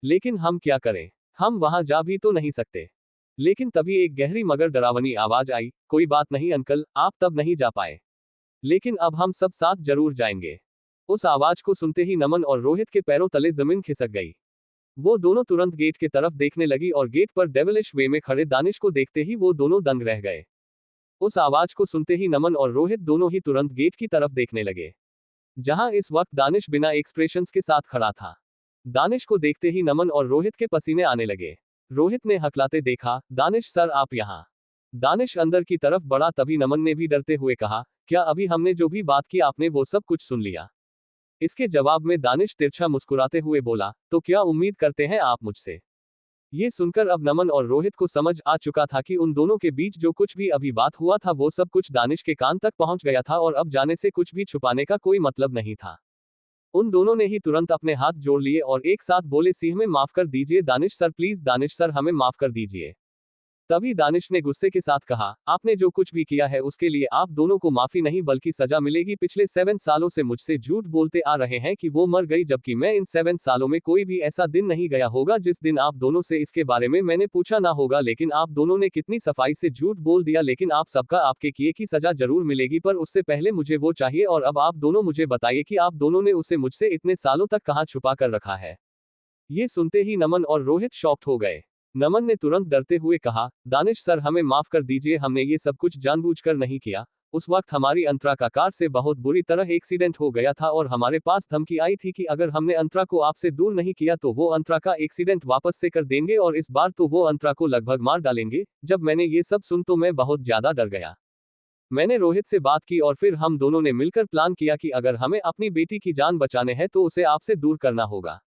लेकिन हम क्या करें, हम वहां जा भी तो नहीं सकते। लेकिन तभी एक गहरी मगर डरावनी आवाज आई, कोई बात नहीं अंकल, आप तब नहीं जा पाए, लेकिन अब हम सब साथ जरूर जाएंगे। उस आवाज को सुनते ही नमन और रोहित के पैरों तले जमीन खिसक गई। वो दोनों तुरंत गेट की तरफ देखने लगी और गेट पर डेविलिश वे में खड़े दानिश को देखते ही वो दोनों दंग रह गए। उस आवाज को सुनते ही नमन और रोहित दोनों ही तुरंत गेट की तरफ देखने लगे, जहां इस वक्त दानिश बिना एक्सप्रेशंस के साथ खड़ा था। दानिश को देखते ही नमन और रोहित के पसीने आने लगे। रोहित ने हकलाते देखा, दानिश सर आप यहाँ। दानिश अंदर की तरफ बढ़ा, तभी नमन ने भी डरते हुए कहा, क्या अभी हमने जो भी बात की आपने वो सब कुछ सुन लिया? इसके जवाब में दानिश तिरछा मुस्कुराते हुए बोला, तो क्या उम्मीद करते हैं आप मुझसे? ये सुनकर अब नमन और रोहित को समझ आ चुका था कि उन दोनों के बीच जो कुछ भी अभी बात हुआ था वो सब कुछ दानिश के कान तक पहुंच गया था और अब जाने से कुछ भी छुपाने का कोई मतलब नहीं था। उन दोनों ने ही तुरंत अपने हाथ जोड़ लिए और एक साथ बोले, सी हमें माफ कर दीजिए Danish sir, please Danish sir हमें माफ कर दीजिए। तभी दानिश ने गुस्से के साथ कहा, आपने जो कुछ भी किया है उसके लिए आप दोनों को माफी नहीं बल्कि सजा मिलेगी। पिछले 7 सालों से मुझसे झूठ बोलते आ रहे हैं कि वो मर गई, जबकि मैं इन 7 सालों में कोई भी ऐसा दिन नहीं गया होगा जिस दिन आप दोनों से इसके बारे में मैंने पूछा ना होगा। लेकिन आप दोनों ने कितनी सफाई से झूठ बोल दिया। लेकिन आप सबका आपके किए की सजा जरूर मिलेगी, पर उससे पहले मुझे वो चाहिए। और अब आप दोनों मुझे बताइए कि आप दोनों ने उसे मुझसे इतने सालों तक कहाँ छुपा कर रखा है। ये सुनते ही नमन और रोहित शॉक्ड हो गए। नमन ने तुरंत डरते हुए कहा, दानिश सर हमें माफ कर दीजिए, हमने ये सब कुछ जानबूझकर नहीं किया। उस वक्त हमारी अंतरा का कार से बहुत बुरी तरह एक्सीडेंट हो गया था और हमारे पास धमकी आई थी कि अगर हमने अंतरा को आपसे दूर नहीं किया तो वो अंतरा का एक्सीडेंट वापस से कर देंगे और इस बार तो वो अंतरा को लगभग मार डालेंगे। जब मैंने ये सब सुन तो मैं बहुत ज्यादा डर गया। मैंने रोहित से बात की और फिर हम दोनों ने मिलकर प्लान किया कि अगर हमें अपनी बेटी की जान बचाने हैं तो उसे आपसे दूर करना होगा।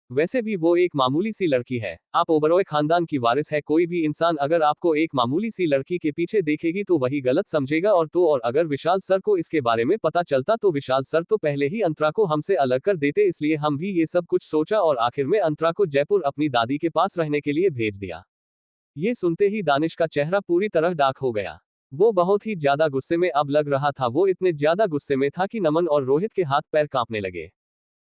वैसे भी वो एक मामूली सी लड़की है, आप ओबरॉय खानदान की वारिस है। कोई भी इंसान अगर आपको एक मामूली सी लड़की के पीछे देखेगी तो वही गलत समझेगा। और अगर विशाल सर को इसके बारे में पता चलता तो विशाल सर तो पहले ही अंतरा को हमसे अलग कर देते। इसलिए हम भी ये सब कुछ सोचा और आखिर में अंतरा को जयपुर अपनी दादी के पास रहने के लिए भेज दिया। ये सुनते ही दानिश का चेहरा पूरी तरह डार्क हो गया। वो बहुत ही ज्यादा गुस्से में अब लग रहा था। वो इतने ज्यादा गुस्से में था कि नमन और रोहित के हाथ पैर कांपने लगे।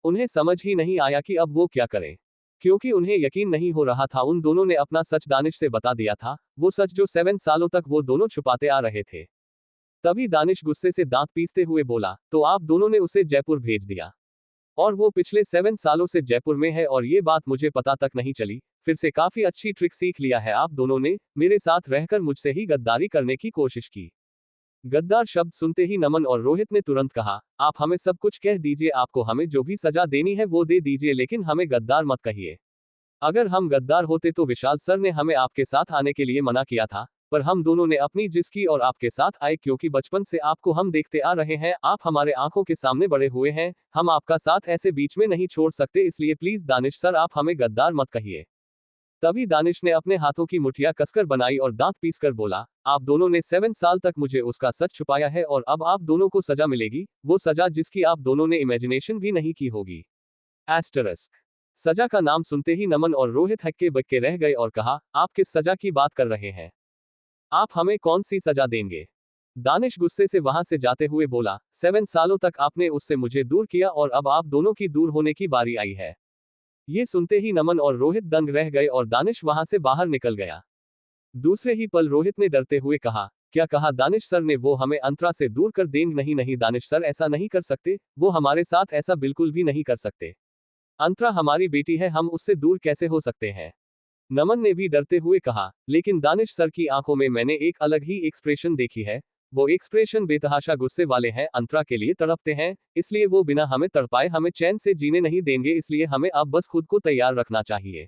उन्हें समझ ही नहीं आया कि अब वो क्या करें, क्योंकि उन्हें यकीन नहीं हो रहा था उन दोनों ने अपना सच दानिश से बता दिया था, वो सच जो 7 सालों तक वो दोनों छुपाते आ रहे थे। तभी दानिश गुस्से से दांत पीसते हुए बोला, तो आप दोनों ने उसे जयपुर भेज दिया और वो पिछले 7 सालों से जयपुर में है और ये बात मुझे पता तक नहीं चली। फिर से काफी अच्छी ट्रिक सीख लिया है आप दोनों ने, मेरे साथ रहकर मुझसे ही गद्दारी करने की कोशिश की। गद्दार शब्द सुनते ही नमन और रोहित ने तुरंत कहा, आप हमें सब कुछ कह दीजिए, आपको हमें जो भी सजा देनी है वो दे दीजिए, लेकिन हमें गद्दार मत कहिए। अगर हम गद्दार होते तो विशाल सर ने हमें आपके साथ आने के लिए मना किया था, पर हम दोनों ने अपनी जिद की और आपके साथ आए, क्योंकि बचपन से आपको हम देखते आ रहे हैं, आप हमारे आंखों के सामने बड़े हुए हैं, हम आपका साथ ऐसे बीच में नहीं छोड़ सकते। इसलिए प्लीज दानिश सर आप हमें गद्दार मत कहिए। तभी दानिश ने अपने हाथों की मुठ्ठियां कसकर बनाई और दांत पीसकर बोला, आप दोनों ने 7 साल तक मुझे उसका सच छुपाया है और अब आप दोनों को सजा मिलेगी, वो सजा जिसकी आप दोनों ने इमेजिनेशन भी नहीं की होगी। एस्टरिस्क। सजा का नाम सुनते ही नमन और रोहित हक्के बक्के रह गए और कहा, आप किस सजा की बात कर रहे हैं? आप हमें कौन सी सजा देंगे? दानिश गुस्से से वहां से जाते हुए बोला, 7 सालों तक आपने उससे मुझे दूर किया और अब आप दोनों की दूर होने की बारी आई है। ये सुनते ही नमन और रोहित दंग रह गए और दानिश वहां से बाहर निकल गया। दूसरे ही पल रोहित ने डरते हुए कहा, क्या कहा दानिश सर ने? वो हमें अंतरा से दूर कर देंगे? नहीं नहीं दानिश सर ऐसा नहीं कर सकते, वो हमारे साथ ऐसा बिल्कुल भी नहीं कर सकते। अंतरा हमारी बेटी है, हम उससे दूर कैसे हो सकते हैं? नमन ने भी डरते हुए कहा, लेकिन दानिश सर की आंखों में मैंने एक अलग ही एक्सप्रेशन देखी है, वो एक्सप्रेशन बेतहाशा गुस्से वाले हैं, अंतरा के लिए तड़पते हैं, इसलिए वो बिना हमें तड़पाए हमें चैन से जीने नहीं देंगे, इसलिए हमें अब बस खुद को तैयार रखना चाहिए।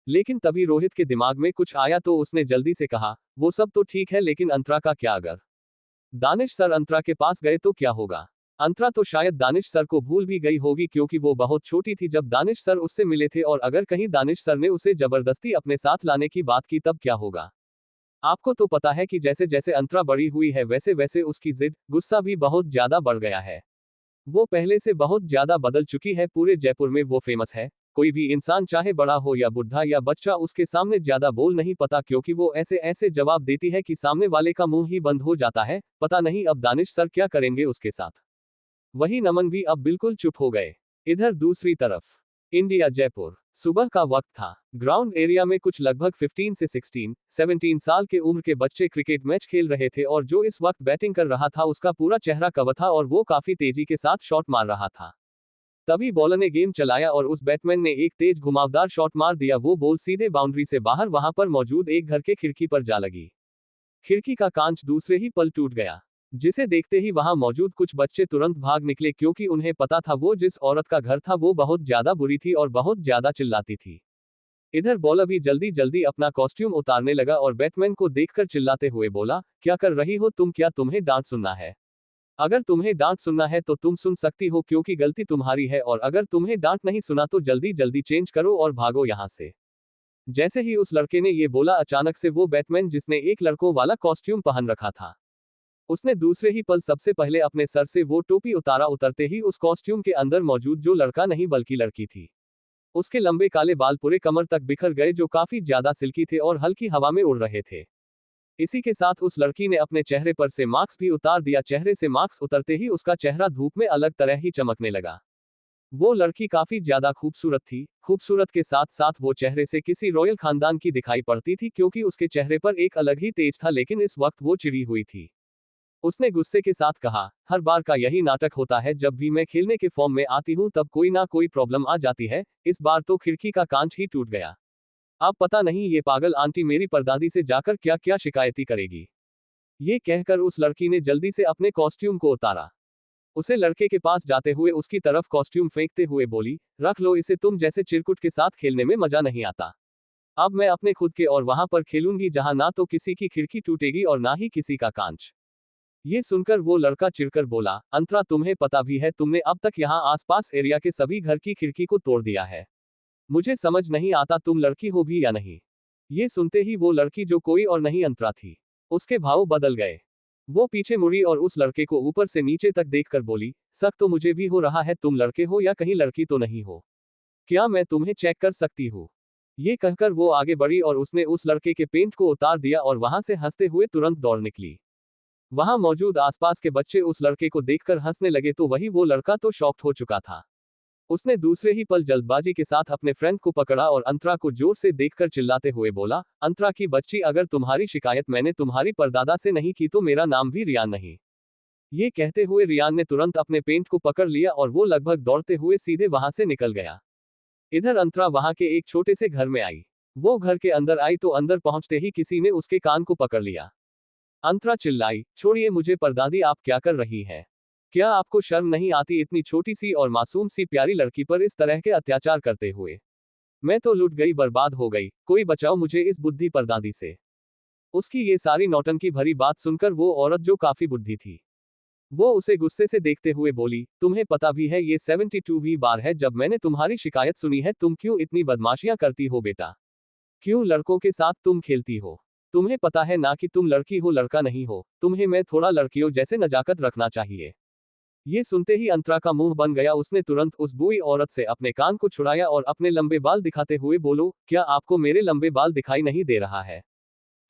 लेकिन तभी रोहित के दिमाग में कुछ आया तो उसने जल्दी से कहा, वो सब तो ठीक है लेकिन अंतरा का क्या? अगर दानिश सर अंतरा के पास गए तो क्या होगा? अंतरा तो शायद दानिश सर को भूल भी गई होगी क्योंकि वो बहुत छोटी थी जब दानिश सर उससे मिले थे, और अगर कहीं दानिश सर ने उसे जबरदस्ती अपने साथ लाने की बात की तब क्या होगा। आपको तो पता है कि जैसे जैसे अंतरा बड़ी हुई है वैसे वैसे उसकी जिद, गुस्सा भी बहुत ज्यादा बढ़ गया है। वो पहले से बहुत ज्यादा बदल चुकी है। पूरे जयपुर में वो फेमस है। कोई भी इंसान चाहे बड़ा हो या बुढ़ा या बच्चा उसके सामने ज्यादा बोल नहीं पाता क्योंकि वो ऐसे ऐसे जवाब देती है कि सामने वाले का मुंह ही बंद हो जाता है। पता नहीं अब दानिश सर क्या करेंगे उसके साथ। वही नमन भी अब बिल्कुल चुप हो गए। इधर दूसरी तरफ इंडिया जयपुर, सुबह का वक्त था। ग्राउंड एरिया में कुछ लगभग 15 से 17 साल के उम्र के बच्चे क्रिकेट मैच खेल रहे थे, और जो इस वक्त बैटिंग कर रहा था उसका पूरा चेहरा कवर था और वो काफी तेजी के साथ शॉट मार रहा था। तभी बॉलर ने गेम चलाया और उस बैट्समैन ने एक तेज घुमावदार शॉट मार दिया। वो बॉल सीधे बाउंड्री से बाहर वहां पर मौजूद एक घर के खिड़की पर जा लगी। खिड़की का कांच दूसरे ही पल टूट गया, जिसे देखते ही वहां मौजूद कुछ बच्चे तुरंत भाग निकले क्योंकि उन्हें पता था वो जिस औरत का घर था वो बहुत ज्यादा बुरी थी और बहुत ज्यादा चिल्लाती थी। इधर बॉलर भी जल्दी जल्दी अपना कॉस्ट्यूम उतारने लगा और बैटमैन को देखकर चिल्लाते हुए बोला, क्या कर रही हो तुम, क्या तुम्हें डांट सुनना है? अगर तुम्हें डांट सुनना है तो तुम सुन सकती हो क्योंकि गलती तुम्हारी है, और अगर तुम्हें डांट नहीं सुना तो जल्दी जल्दी चेंज करो और भागो यहां से। जैसे ही उस लड़के ने ये बोला अचानक से वो बैटमैन जिसने एक लड़कों वाला कॉस्ट्यूम पहन रखा था, उसने दूसरे ही पल सबसे पहले अपने सर से वो टोपी उतारा। उतरते ही उस कॉस्ट्यूम के अंदर मौजूद जो लड़का नहीं बल्कि लड़की थी, उसके लंबे काले बाल पूरे कमर तक बिखर गए जो काफी ज्यादा सिल्की थे और हल्की हवा में उड़ रहे थे। इसी के साथ उस लड़की ने अपने चेहरे पर से मास्क भी उतार दिया। चेहरे से मास्क उतरते ही उसका चेहरा धूप में अलग तरह ही चमकने लगा। वो लड़की काफी ज्यादा खूबसूरत थी। खूबसूरत के साथ साथ वो चेहरे से किसी रॉयल खानदान की दिखाई पड़ती थी क्योंकि उसके चेहरे पर एक अलग ही तेज था, लेकिन इस वक्त वो चिड़ी हुई थी। उसने गुस्से के साथ कहा, हर बार का यही नाटक होता है, जब भी मैं खेलने के फॉर्म में आती हूँ तब कोई ना कोई प्रॉब्लम आ जाती है। इस बार तो खिड़की का कांच ही टूट गया। अब पता नहीं ये पागल आंटी मेरी परदादी से जाकर क्या क्या शिकायती करेगी। ये कहकर उस लड़की ने जल्दी से अपने कॉस्ट्यूम को उतारा। उसे लड़के के पास जाते हुए उसकी तरफ कॉस्ट्यूम फेंकते हुए बोली, रख लो इसे, तुम जैसे चिरकुट के साथ खेलने में मजा नहीं आता। अब मैं अपने खुद के और वहां पर खेलूंगी जहां ना तो किसी की खिड़की टूटेगी और ना ही किसी का कांच। ये सुनकर वो लड़का चिढ़कर बोला, अंतरा तुम्हें पता भी है तुमने अब तक यहाँ आसपास एरिया के सभी घर की खिड़की को तोड़ दिया है। मुझे समझ नहीं आता तुम लड़की हो भी या नहीं। ये सुनते ही वो लड़की जो कोई और नहीं अंतरा थी, उसके भाव बदल गए। वो पीछे मुड़ी और उस लड़के को ऊपर से नीचे तक देखकर बोली, शक तो मुझे भी हो रहा है तुम लड़के हो या कहीं लड़की तो नहीं हो। क्या मैं तुम्हें चेक कर सकती हूँ? ये कहकर वो आगे बढ़ी और उसने उस लड़के के पेंट को उतार दिया और वहां से हंसते हुए तुरंत दौड़ निकली। वहां मौजूद आसपास के बच्चे उस लड़के को देखकर हंसने लगे तो वही वो लड़का तो शॉक्ड हो चुका था। उसने दूसरे ही पल जल्दबाजी के साथ अपने फ्रेंड को पकड़ा और अंतरा को जोर से देखकर चिल्लाते हुए बोला, अंतरा की बच्ची, अगर तुम्हारी शिकायत मैंने तुम्हारी परदादा से नहीं की तो मेरा नाम भी रियान नहीं। ये कहते हुए रियान ने तुरंत अपने पेंट को पकड़ लिया और वो लगभग दौड़ते हुए सीधे वहां से निकल गया। इधर अंतरा वहां के एक छोटे से घर में आई। वो घर के अंदर आई तो अंदर पहुंचते ही किसी ने उसके कान को पकड़ लिया। अंतरा चिल्लाई, छोड़िए मुझे परदादी, आप क्या कर रही हैं? क्या आपको शर्म नहीं आती इतनी छोटी सी और मासूम सी प्यारी लड़की पर इस तरह के अत्याचार करते हुए? मैं तो लुट गई, बर्बाद हो गई, कोई बचाओ मुझे इस बुद्धि परदादी से। उसकी ये सारी नौटंकी भरी बात सुनकर वो औरत जो काफी बुद्धि थी, वो उसे गुस्से से देखते हुए बोली, तुम्हें पता भी है ये 72वीं बार है जब मैंने तुम्हारी शिकायत सुनी है। तुम क्यों इतनी बदमाशियां करती हो बेटा? क्यों लड़कों के साथ तुम खेलती हो? तुम्हें पता है ना कि तुम लड़की हो, लड़का नहीं हो। तुम्हें मैं थोड़ा लड़कियों जैसे नजाकत रखना चाहिए। ये सुनते ही अंतरा का मुंह बन गया। उसने तुरंत उस बुरी औरत से अपने कान को छुड़ाया और अपने लंबे बाल दिखाते हुए बोलो, क्या आपको मेरे लंबे बाल दिखाई नहीं दे रहा है?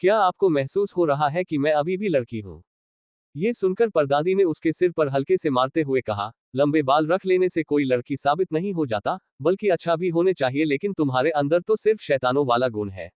क्या आपको महसूस हो रहा है कि मैं अभी भी लड़की हूँ? ये सुनकर परदादी ने उसके सिर पर हल्के से मारते हुए कहा, लंबे बाल रख लेने से कोई लड़की साबित नहीं हो जाता, बल्कि अच्छा भी होने चाहिए, लेकिन तुम्हारे अंदर तो सिर्फ शैतानों वाला गुण है।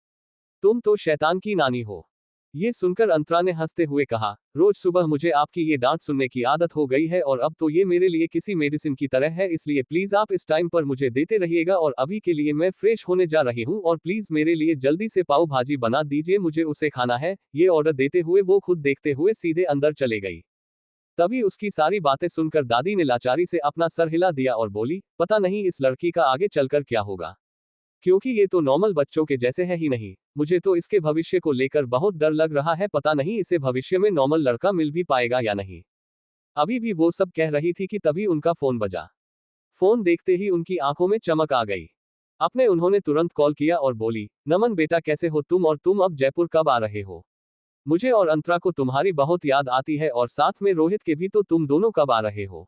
तुम तो शैतान की नानी हो। ये सुनकर अंतरा ने हंसते हुए कहा, रोज सुबह मुझे आपकी ये डांट सुनने की आदत हो गई है और अब तो ये मेरे लिए किसी मेडिसिन की तरह है, इसलिए प्लीज आप इस टाइम पर मुझे देते रहिएगा और अभी के लिए मैं फ्रेश होने जा रही हूँ और प्लीज मेरे लिए जल्दी से पाव भाजी बना दीजिए, मुझे उसे खाना है। ये ऑर्डर देते हुए वो खुद देखते हुए सीधे अंदर चले गई। तभी उसकी सारी बातें सुनकर दादी ने लाचारी से अपना सर हिला दिया और बोली, पता नहीं इस लड़की का आगे चलकर क्या होगा, क्योंकि ये तो नॉर्मल बच्चों के जैसे है ही नहीं। मुझे तो इसके भविष्य को लेकर बहुत डर लग रहा है, पता नहीं इसे भविष्य में नॉर्मल लड़का मिल भी पाएगा या नहीं। अभी भी वो सब कह रही थी कि तभी उनका फोन बजा। फोन देखते ही उनकी आंखों में चमक आ गई। अपने उन्होंने तुरंत कॉल किया और बोली, नमन बेटा कैसे हो तुम, और तुम अब जयपुर कब आ रहे हो? मुझे और अंतरा को तुम्हारी बहुत याद आती है, और साथ में रोहित के भी, तो तुम दोनों कब आ रहे हो?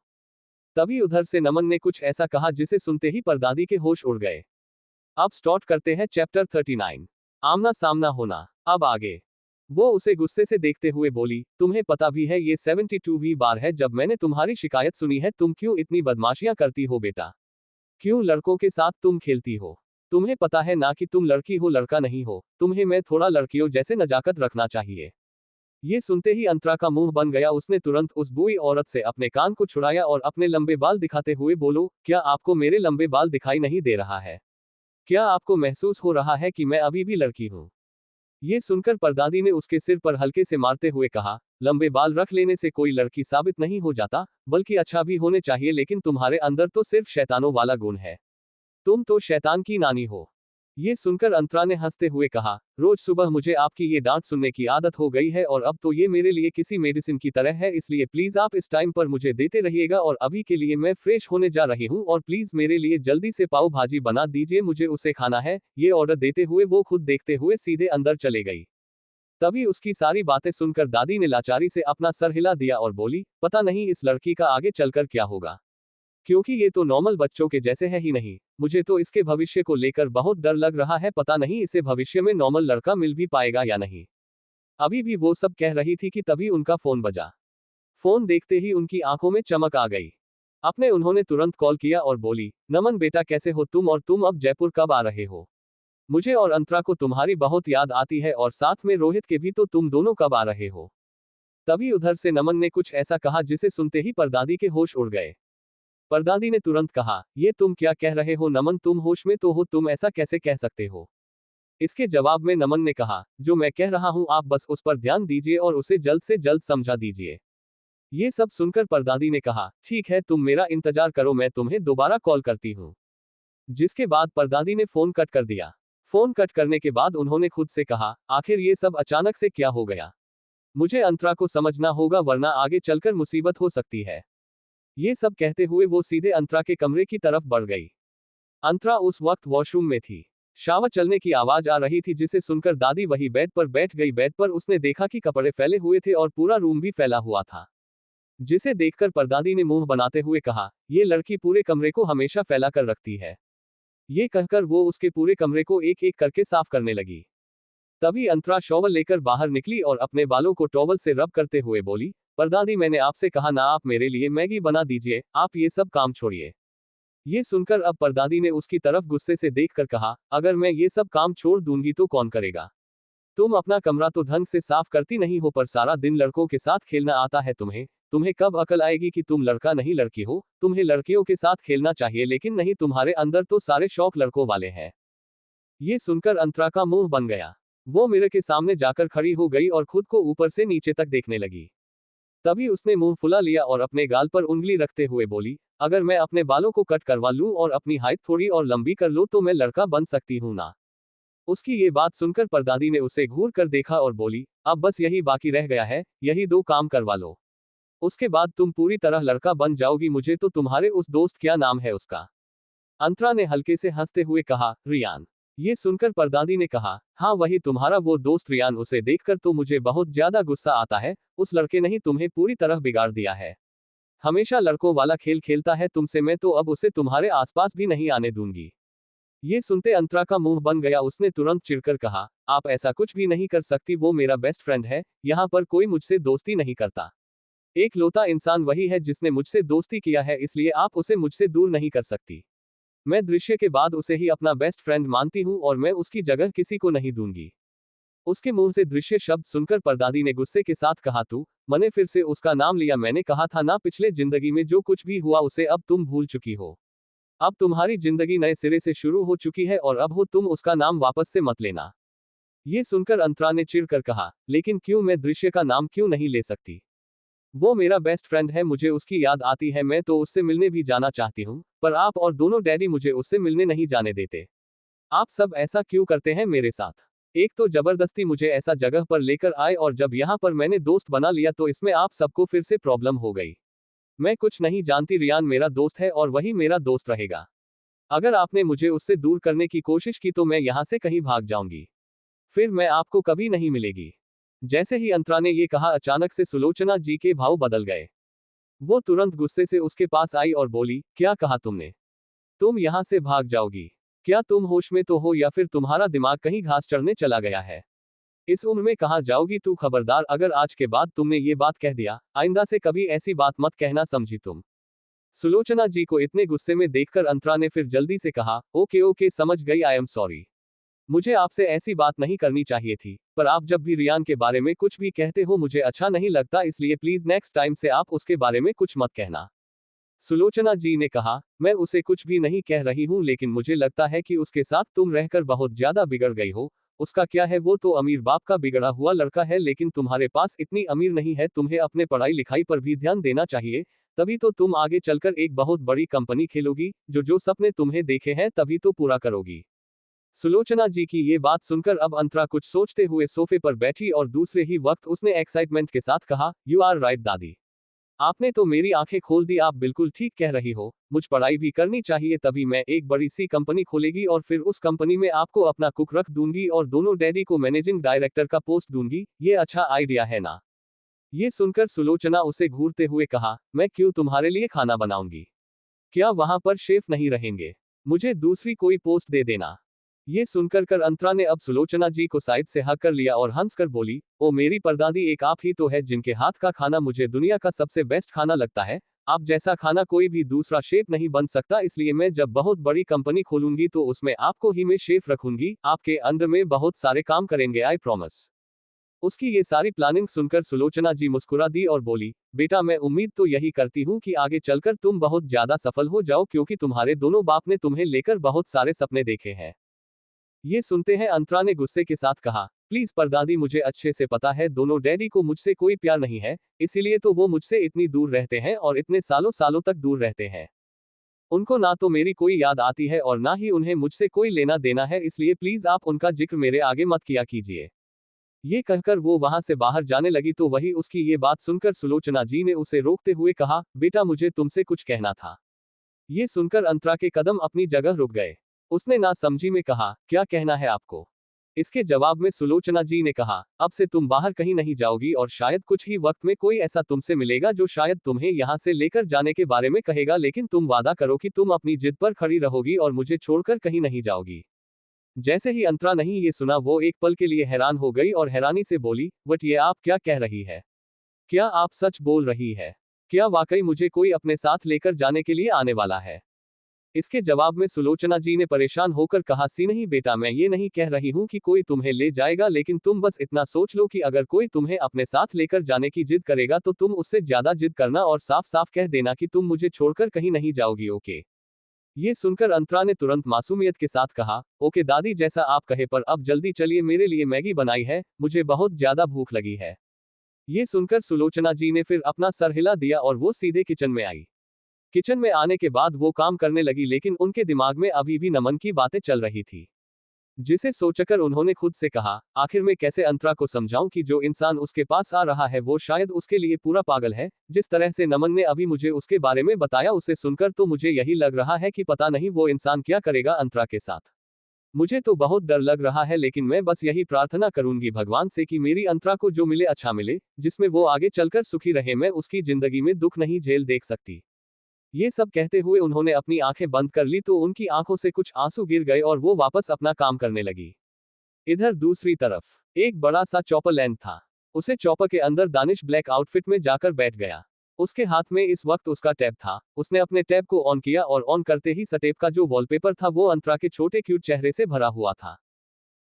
तभी उधर से नमन ने कुछ ऐसा कहा जिसे सुनते ही परदादी के होश उड़ गए। अब स्टार्ट करते हैं चैप्टर 39, आमना सामना होना। अब आगे। वो उसे गुस्से से देखते हुए बोली, तुम्हें पता भी है ये 72वीं बार है जब मैंने तुम्हारी शिकायत सुनी है, तुम क्यों इतनी बदमाशियां करती हो बेटा? क्यों लड़कों के साथ तुम खेलती हो? तुम्हें पता है ना कि तुम लड़की हो, लड़का नहीं हो। तुम्हें मैं थोड़ा लड़कियों जैसे नजाकत रखना चाहिए। ये सुनते ही अंतरा का मुंह बन गया। उसने तुरंत उस बुरी औरत से अपने कान को छुड़ाया और अपने लंबे बाल दिखाते हुए बोलो, क्या आपको मेरे लंबे बाल दिखाई नहीं दे रहा है? क्या आपको महसूस हो रहा है कि मैं अभी भी लड़की हूं? ये सुनकर परदादी ने उसके सिर पर हल्के से मारते हुए कहा, लंबे बाल रख लेने से कोई लड़की साबित नहीं हो जाता, बल्कि अच्छा भी होने चाहिए, लेकिन तुम्हारे अंदर तो सिर्फ शैतानों वाला गुण है। तुम तो शैतान की नानी हो। ये सुनकर अंतरा ने हंसते हुए कहा, रोज सुबह मुझे आपकी ये डांट सुनने की आदत हो गई है, और अब तो ये मेरे लिए किसी मेडिसिन की तरह है, इसलिए प्लीज आप इस टाइम पर मुझे देते रहिएगा, और अभी के लिए मैं फ्रेश होने जा रही हूँ, और प्लीज मेरे लिए जल्दी से पाव भाजी बना दीजिए, मुझे उसे खाना है। ये ऑर्डर देते हुए वो खुद देखते हुए सीधे अंदर चले गई। तभी उसकी सारी बातें सुनकर दादी ने लाचारी से अपना सर हिला दिया और बोली, पता नहीं इस लड़की का आगे चलकर क्या होगा, क्योंकि ये तो नॉर्मल बच्चों के जैसे है ही नहीं। मुझे तो इसके भविष्य को लेकर बहुत डर लग रहा है, पता नहीं इसे भविष्य में नॉर्मल लड़का मिल भी पाएगा या नहीं। अभी भी वो सब कह रही थी कि तभी उनका फोन बजा। फोन देखते ही उनकी आंखों में चमक आ गई। अपने उन्होंने तुरंत कॉल किया और बोली, नमन बेटा कैसे हो तुम, और तुम अब जयपुर कब आ रहे हो? मुझे और अंतरा को तुम्हारी बहुत याद आती है, और साथ में रोहित के भी, तो तुम दोनों कब आ रहे हो? तभी उधर से नमन ने कुछ ऐसा कहा जिसे सुनते ही परदादी के होश उड़ गए। परदादी ने तुरंत कहा, ये तुम क्या कह रहे हो नमन, तुम होश में तो हो, तुम ऐसा कैसे कह सकते हो? इसके जवाब में नमन ने कहा, जो मैं कह रहा हूं आप बस उस पर ध्यान दीजिए और उसे जल्द से जल्द समझा दीजिए। ये सब सुनकर परदादी ने कहा, ठीक है तुम मेरा इंतजार करो, मैं तुम्हें दोबारा कॉल करती हूँ। जिसके बाद परदादी ने फोन कट कर दिया। फोन कट करने के बाद उन्होंने खुद से कहा, आखिर ये सब अचानक से क्या हो गया? मुझे अंतरा को समझना होगा, वरना आगे चलकर मुसीबत हो सकती है। ये सब कहते हुए वो सीधे अंतरा के कमरे की तरफ बढ़ गई। अंतरा उस वक्त वॉशरूम में थी। शावर चलने की आवाज आ रही थी, जिसे सुनकर दादी वही बेड पर बैठ गई। बेड पर उसने देखा कि कपड़े फैले हुए थे और पूरा रूम भी फैला हुआ था। जिसे देखकर परदादी ने मुंह बनाते हुए कहा, ये लड़की पूरे कमरे को हमेशा फैला कर रखती है। ये कहकर वो उसके पूरे कमरे को एक एक करके साफ करने लगी। तभी अंतरा शॉवर लेकर बाहर निकली और अपने बालों को टॉवल से रब करते हुए बोली, परदादी मैंने आपसे कहा ना, आप मेरे लिए मैगी बना दीजिए, आप ये सब काम छोड़िए। ये सुनकर अब परदादी ने उसकी तरफ गुस्से से देखकर कहा, अगर मैं ये सब काम छोड़ दूंगी तो कौन करेगा? तुम अपना कमरा तो ढंग से साफ करती नहीं हो, पर सारा दिन लड़कों के साथ खेलना आता है तुम्हें। तुम्हें कब अकल आएगी कि तुम लड़का नहीं लड़की हो? तुम्हें लड़कियों के साथ खेलना चाहिए, लेकिन नहीं, तुम्हारे अंदर तो सारे शौक लड़कों वाले हैं। ये सुनकर अंतरा का मुंह बन गया। वो मिरर के सामने जाकर खड़ी हो गई और खुद को ऊपर से नीचे तक देखने लगी। तभी उसने मुंह फुला लिया और अपने गाल पर उंगली रखते हुए बोली, अगर मैं अपने बालों को कट करवा लूं और अपनी हाइट थोड़ी और लंबी कर लूं तो मैं लड़का बन सकती हूं ना? उसकी ये बात सुनकर परदादी ने उसे घूर कर देखा और बोली, अब बस यही बाकी रह गया है, यही दो काम करवा लो, उसके बाद तुम पूरी तरह लड़का बन जाओगी। मुझे तो तुम्हारे उस दोस्त, क्या नाम है उसका? अंतरा ने हल्के से हंसते हुए कहा, रियान। ये सुनकर परदादी ने कहा, हाँ वही तुम्हारा वो दोस्त रियान, उसे देखकर तो मुझे बहुत ज्यादा गुस्सा आता है। उस लड़के ने ही तुम्हें पूरी तरह बिगाड़ दिया है। हमेशा लड़कों वाला खेल खेलता है तुमसे, मैं तो अब उसे तुम्हारे आसपास भी नहीं आने दूंगी। ये सुनते अंतरा का मुंह बन गया। उसने तुरंत चिढ़कर कहा, आप ऐसा कुछ भी नहीं कर सकती, वो मेरा बेस्ट फ्रेंड है, यहाँ पर कोई मुझसे दोस्ती नहीं करता। एक लौता इंसान वही है जिसने मुझसे दोस्ती किया है, इसलिए आप उसे मुझसे दूर नहीं कर सकती। मैं दृश्य के बाद उसे ही अपना बेस्ट फ्रेंड मानती हूँ और मैं उसकी जगह किसी को नहीं दूंगी। उसके मुंह से दृश्य शब्द सुनकर परदादी ने गुस्से के साथ कहा, तू मैंने फिर से उसका नाम लिया? मैंने कहा था ना, पिछले जिंदगी में जो कुछ भी हुआ उसे अब तुम भूल चुकी हो। अब तुम्हारी जिंदगी नए सिरे से शुरू हो चुकी है और अब हो तुम उसका नाम वापस से मत लेना। ये सुनकर अंतरा ने चिढ़कर कहा, लेकिन क्यों, मैं दृश्य का नाम क्यों नहीं ले सकती? वो मेरा बेस्ट फ्रेंड है, मुझे उसकी याद आती है, मैं तो उससे मिलने भी जाना चाहती हूँ, पर आप और दोनों डैडी मुझे उससे मिलने नहीं जाने देते। आप सब ऐसा क्यों करते हैं मेरे साथ? एक तो जबरदस्ती मुझे ऐसा जगह पर लेकर आए, और जब यहाँ पर मैंने दोस्त बना लिया तो इसमें आप सबको फिर से प्रॉब्लम हो गई। मैं कुछ नहीं जानती, रियान मेरा दोस्त है और वही मेरा दोस्त रहेगा। अगर आपने मुझे उससे दूर करने की कोशिश की तो मैं यहां से कहीं भाग जाऊंगी, फिर मैं आपको कभी नहीं मिलेगी। जैसे ही अंतरा ने ये कहा अचानक से सुलोचना जी के भाव बदल गए। वो तुरंत गुस्से से उसके पास आई और बोली, क्या कहा तुमने? तुम यहां से भाग जाओगी? क्या तुम होश में तो हो या फिर तुम्हारा दिमाग कहीं घास चढ़ने चला गया है? इस उम्र में कहाँ जाओगी तू? खबरदार, अगर आज के बाद तुमने ये बात कह दिया, आइंदा से कभी ऐसी बात मत कहना, समझी तुम? सुलोचना जी को इतने गुस्से में देखकर अंतरा ने फिर जल्दी से कहा, ओके ओके समझ गई, आई एम सॉरी। मुझे आपसे ऐसी बात नहीं करनी चाहिए थी, पर आप जब भी रियान के बारे में कुछ भी कहते हो मुझे अच्छा नहीं लगता, इसलिए प्लीज नेक्स्ट टाइम से आप उसके बारे में कुछ मत कहना। सुलोचना जी ने कहा, मैं उसे कुछ भी नहीं कह रही हूँ, लेकिन मुझे लगता है कि उसके साथ तुम रहकर बहुत ज्यादा बिगड़ गई हो। उसका क्या है, वो तो अमीर बाप का बिगड़ा हुआ लड़का है, लेकिन तुम्हारे पास इतनी अमीर नहीं है। तुम्हें अपने पढ़ाई लिखाई पर भी ध्यान देना चाहिए, तभी तो तुम आगे चलकर एक बहुत बड़ी कंपनी खेलोगी। जो सपने तुम्हें देखे हैं तभी तो पूरा करोगी। सुलोचना जी की ये बात सुनकर अब अंतरा कुछ सोचते हुए सोफे पर बैठी और दूसरे ही वक्त उसने एक्साइटमेंट के साथ कहा, यू आर राइट दादी, आपने तो मेरी आंखें खोल दी, आप बिल्कुल ठीक कह रही हो। मुझ पढ़ाई भी करनी चाहिए, तभी मैं एक बड़ी सी कंपनी खोलेगी और फिर उस कंपनी में आपको अपना कुक रख दूंगी और दोनों डैडी को मैनेजिंग डायरेक्टर का पोस्ट दूंगी। ये अच्छा आइडिया है ना? ये सुनकर सुलोचना उसे घूरते हुए कहा, मैं क्यों तुम्हारे लिए खाना बनाऊंगी? क्या वहां पर शेफ नहीं रहेंगे? मुझे दूसरी कोई पोस्ट दे देना। ये सुनकर कर अंतरा ने अब सुलोचना जी को साइड से हक कर लिया और हंसकर बोली, ओ मेरी परदादी, एक आप ही तो है जिनके हाथ का खाना मुझे दुनिया का सबसे बेस्ट खाना लगता है। आप जैसा खाना कोई भी दूसरा शेफ नहीं बन सकता, इसलिए मैं जब बहुत बड़ी कंपनी खोलूंगी तो उसमें आपको ही मैं शेफ रखूंगी, आपके अंडर में बहुत सारे काम करेंगे, आई प्रॉमिस। उसकी ये सारी प्लानिंग सुनकर सुलोचना जी मुस्कुरा दी और बोली, बेटा मैं उम्मीद तो यही करती हूँ कि आगे चलकर तुम बहुत ज्यादा सफल हो जाओ, क्योंकि तुम्हारे दोनों बाप ने तुम्हें लेकर बहुत सारे सपने देखे हैं। ये सुनते हैं अंतरा ने गुस्से के साथ कहा, प्लीज परदादी, मुझे अच्छे से पता है दोनों डैडी को मुझसे कोई प्यार नहीं है, इसीलिए तो वो मुझसे इतनी दूर रहते हैं और इतने सालों सालों तक दूर रहते हैं। उनको ना तो मेरी कोई याद आती है और ना ही उन्हें मुझसे कोई लेना देना है, इसलिए प्लीज आप उनका जिक्र मेरे आगे मत किया कीजिए। ये कहकर वो वहां से बाहर जाने लगी तो वही उसकी ये बात सुनकर सुलोचना जी ने उसे रोकते हुए कहा, बेटा मुझे तुमसे कुछ कहना था। ये सुनकर अंतरा के कदम अपनी जगह रुक गए। उसने ना समझी में कहा, क्या कहना है आपको? इसके जवाब में सुलोचना जी ने कहा, अब से तुम बाहर कहीं नहीं जाओगी और शायद कुछ ही वक्त में कोई ऐसा तुमसे मिलेगा जो शायद तुम्हें यहाँ से लेकर जाने के बारे में कहेगा, लेकिन तुम वादा करो कि तुम अपनी जिद पर खड़ी रहोगी और मुझे छोड़कर कहीं नहीं जाओगी। जैसे ही अंतरा नहीं ये सुना, वो एक पल के लिए हैरान हो गई और हैरानी से बोली, बट ये आप क्या कह रही है? क्या आप सच बोल रही है? क्या वाकई मुझे कोई अपने साथ लेकर जाने के लिए आने वाला है? इसके जवाब में सुलोचना जी ने परेशान होकर कहा, सी नहीं बेटा, मैं ये नहीं कह रही हूँ कि कोई तुम्हें ले जाएगा, लेकिन तुम बस इतना सोच लो कि अगर कोई तुम्हें अपने साथ लेकर जाने की जिद करेगा तो तुम उससे ज्यादा जिद करना और साफ साफ कह देना कि तुम मुझे छोड़कर कहीं नहीं जाओगी, ओके? ये सुनकर अंतरा ने तुरंत मासूमियत के साथ कहा, ओके दादी, जैसा आप कहे, पर अब जल्दी चलिए, मेरे लिए मैगी बनाई है, मुझे बहुत ज्यादा भूख लगी है। ये सुनकर सुलोचना जी ने फिर अपना सर हिला दिया और वो सीधे किचन में आई। किचन में आने के बाद वो काम करने लगी, लेकिन उनके दिमाग में अभी भी नमन की बातें चल रही थी। जिसे सोचकर उन्होंने खुद से कहा, आखिर मैं कैसे अंतरा को समझाऊं कि जो इंसान उसके पास आ रहा है वो शायद उसके लिए पूरा पागल है। जिस तरह से नमन ने अभी मुझे उसके बारे में बताया, उसे सुनकर तो मुझे यही लग रहा है कि पता नहीं वो इंसान क्या करेगा अंतरा के साथ। मुझे तो बहुत डर लग रहा है, लेकिन मैं बस यही प्रार्थना करूंगी भगवान से कि मेरी अंतरा को जो मिले अच्छा मिले, जिसमें वो आगे चलकर सुखी रहे। मैं उसकी जिंदगी में दुख नहीं झेल देख सकती। ये सब कहते हुए उन्होंने अपनी आंखें बंद कर ली तो उनकी आंखों से कुछ आंसू गिर गए और वो वापस अपना काम करने लगी। इधर दूसरी तरफ एक बड़ा सा चॉपर लैंड था। उसे चॉपर के अंदर दानिश ब्लैक आउटफिट में जाकर बैठ गया। उसके हाथ में इस वक्त उसका टैब था। उसने अपने टैब को ऑन किया और ऑन करते ही सटेप का जो वॉलपेपर था वो अंतरा के छोटे क्यूट चेहरे से भरा हुआ था।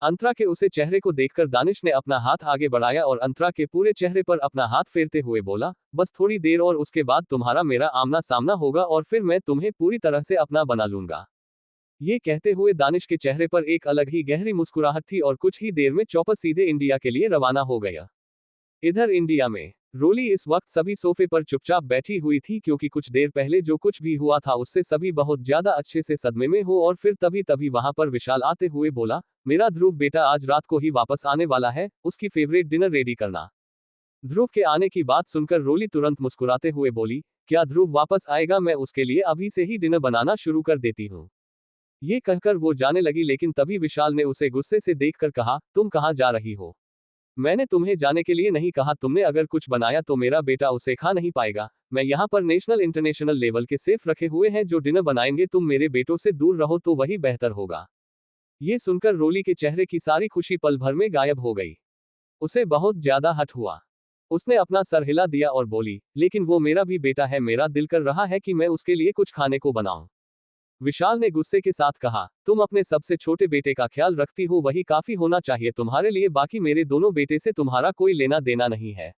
अंतरा के उसे चेहरे को देखकर दानिश ने अपना हाथ आगे बढ़ाया और अंतरा के पूरे चेहरे पर अपना हाथ फेरते हुए बोला, बस थोड़ी देर और उसके बाद तुम्हारा मेरा आमना सामना होगा और फिर मैं तुम्हें पूरी तरह से अपना बना लूंगा। ये कहते हुए दानिश के चेहरे पर एक अलग ही गहरी मुस्कुराहट थी और कुछ ही देर में चॉपर सीधे इंडिया के लिए रवाना हो गया। इधर इंडिया में रोली इस वक्त सभी सोफे पर चुपचाप बैठी हुई थी, क्योंकि कुछ देर पहले जो कुछ भी हुआ था उससे सभी बहुत ज्यादा अच्छे से सदमे में हो। और फिर तभी वहां पर विशाल आते हुए बोला, मेरा ध्रुव बेटा आज रात को ही वापस आने वाला है, उसकी फेवरेट डिनर रेडी करना। ध्रुव के आने की बात सुनकर रोली तुरंत मुस्कुराते हुए बोली, क्या ध्रुव वापस आएगा? मैं उसके लिए अभी से ही डिनर बनाना शुरू कर देती हूँ। ये कहकर वो जाने लगी, लेकिन तभी विशाल ने उसे गुस्से से देखकर कहा, तुम कहाँ जा रही हो? मैंने तुम्हें जाने के लिए नहीं कहा। तुमने अगर कुछ बनाया तो मेरा बेटा उसे खा नहीं पाएगा। मैं यहाँ पर नेशनल इंटरनेशनल लेवल के सेफ रखे हुए हैं जो डिनर बनाएंगे। तुम मेरे बेटों से दूर रहो तो वही बेहतर होगा। ये सुनकर रोली के चेहरे की सारी खुशी पल भर में गायब हो गई। उसे बहुत ज्यादा हट हुआ। उसने अपना सर हिला दिया और बोली, लेकिन वो मेरा भी बेटा है। मेरा दिल कर रहा है कि मैं उसके लिए कुछ खाने को बनाऊं। विशाल ने गुस्से के साथ कहा, तुम अपने सबसे छोटे बेटे का ख्याल रखती हो, वही काफी होना चाहिए तुम्हारे लिए। बाकी मेरे दोनों बेटे से तुम्हारा कोई लेना देना नहीं है।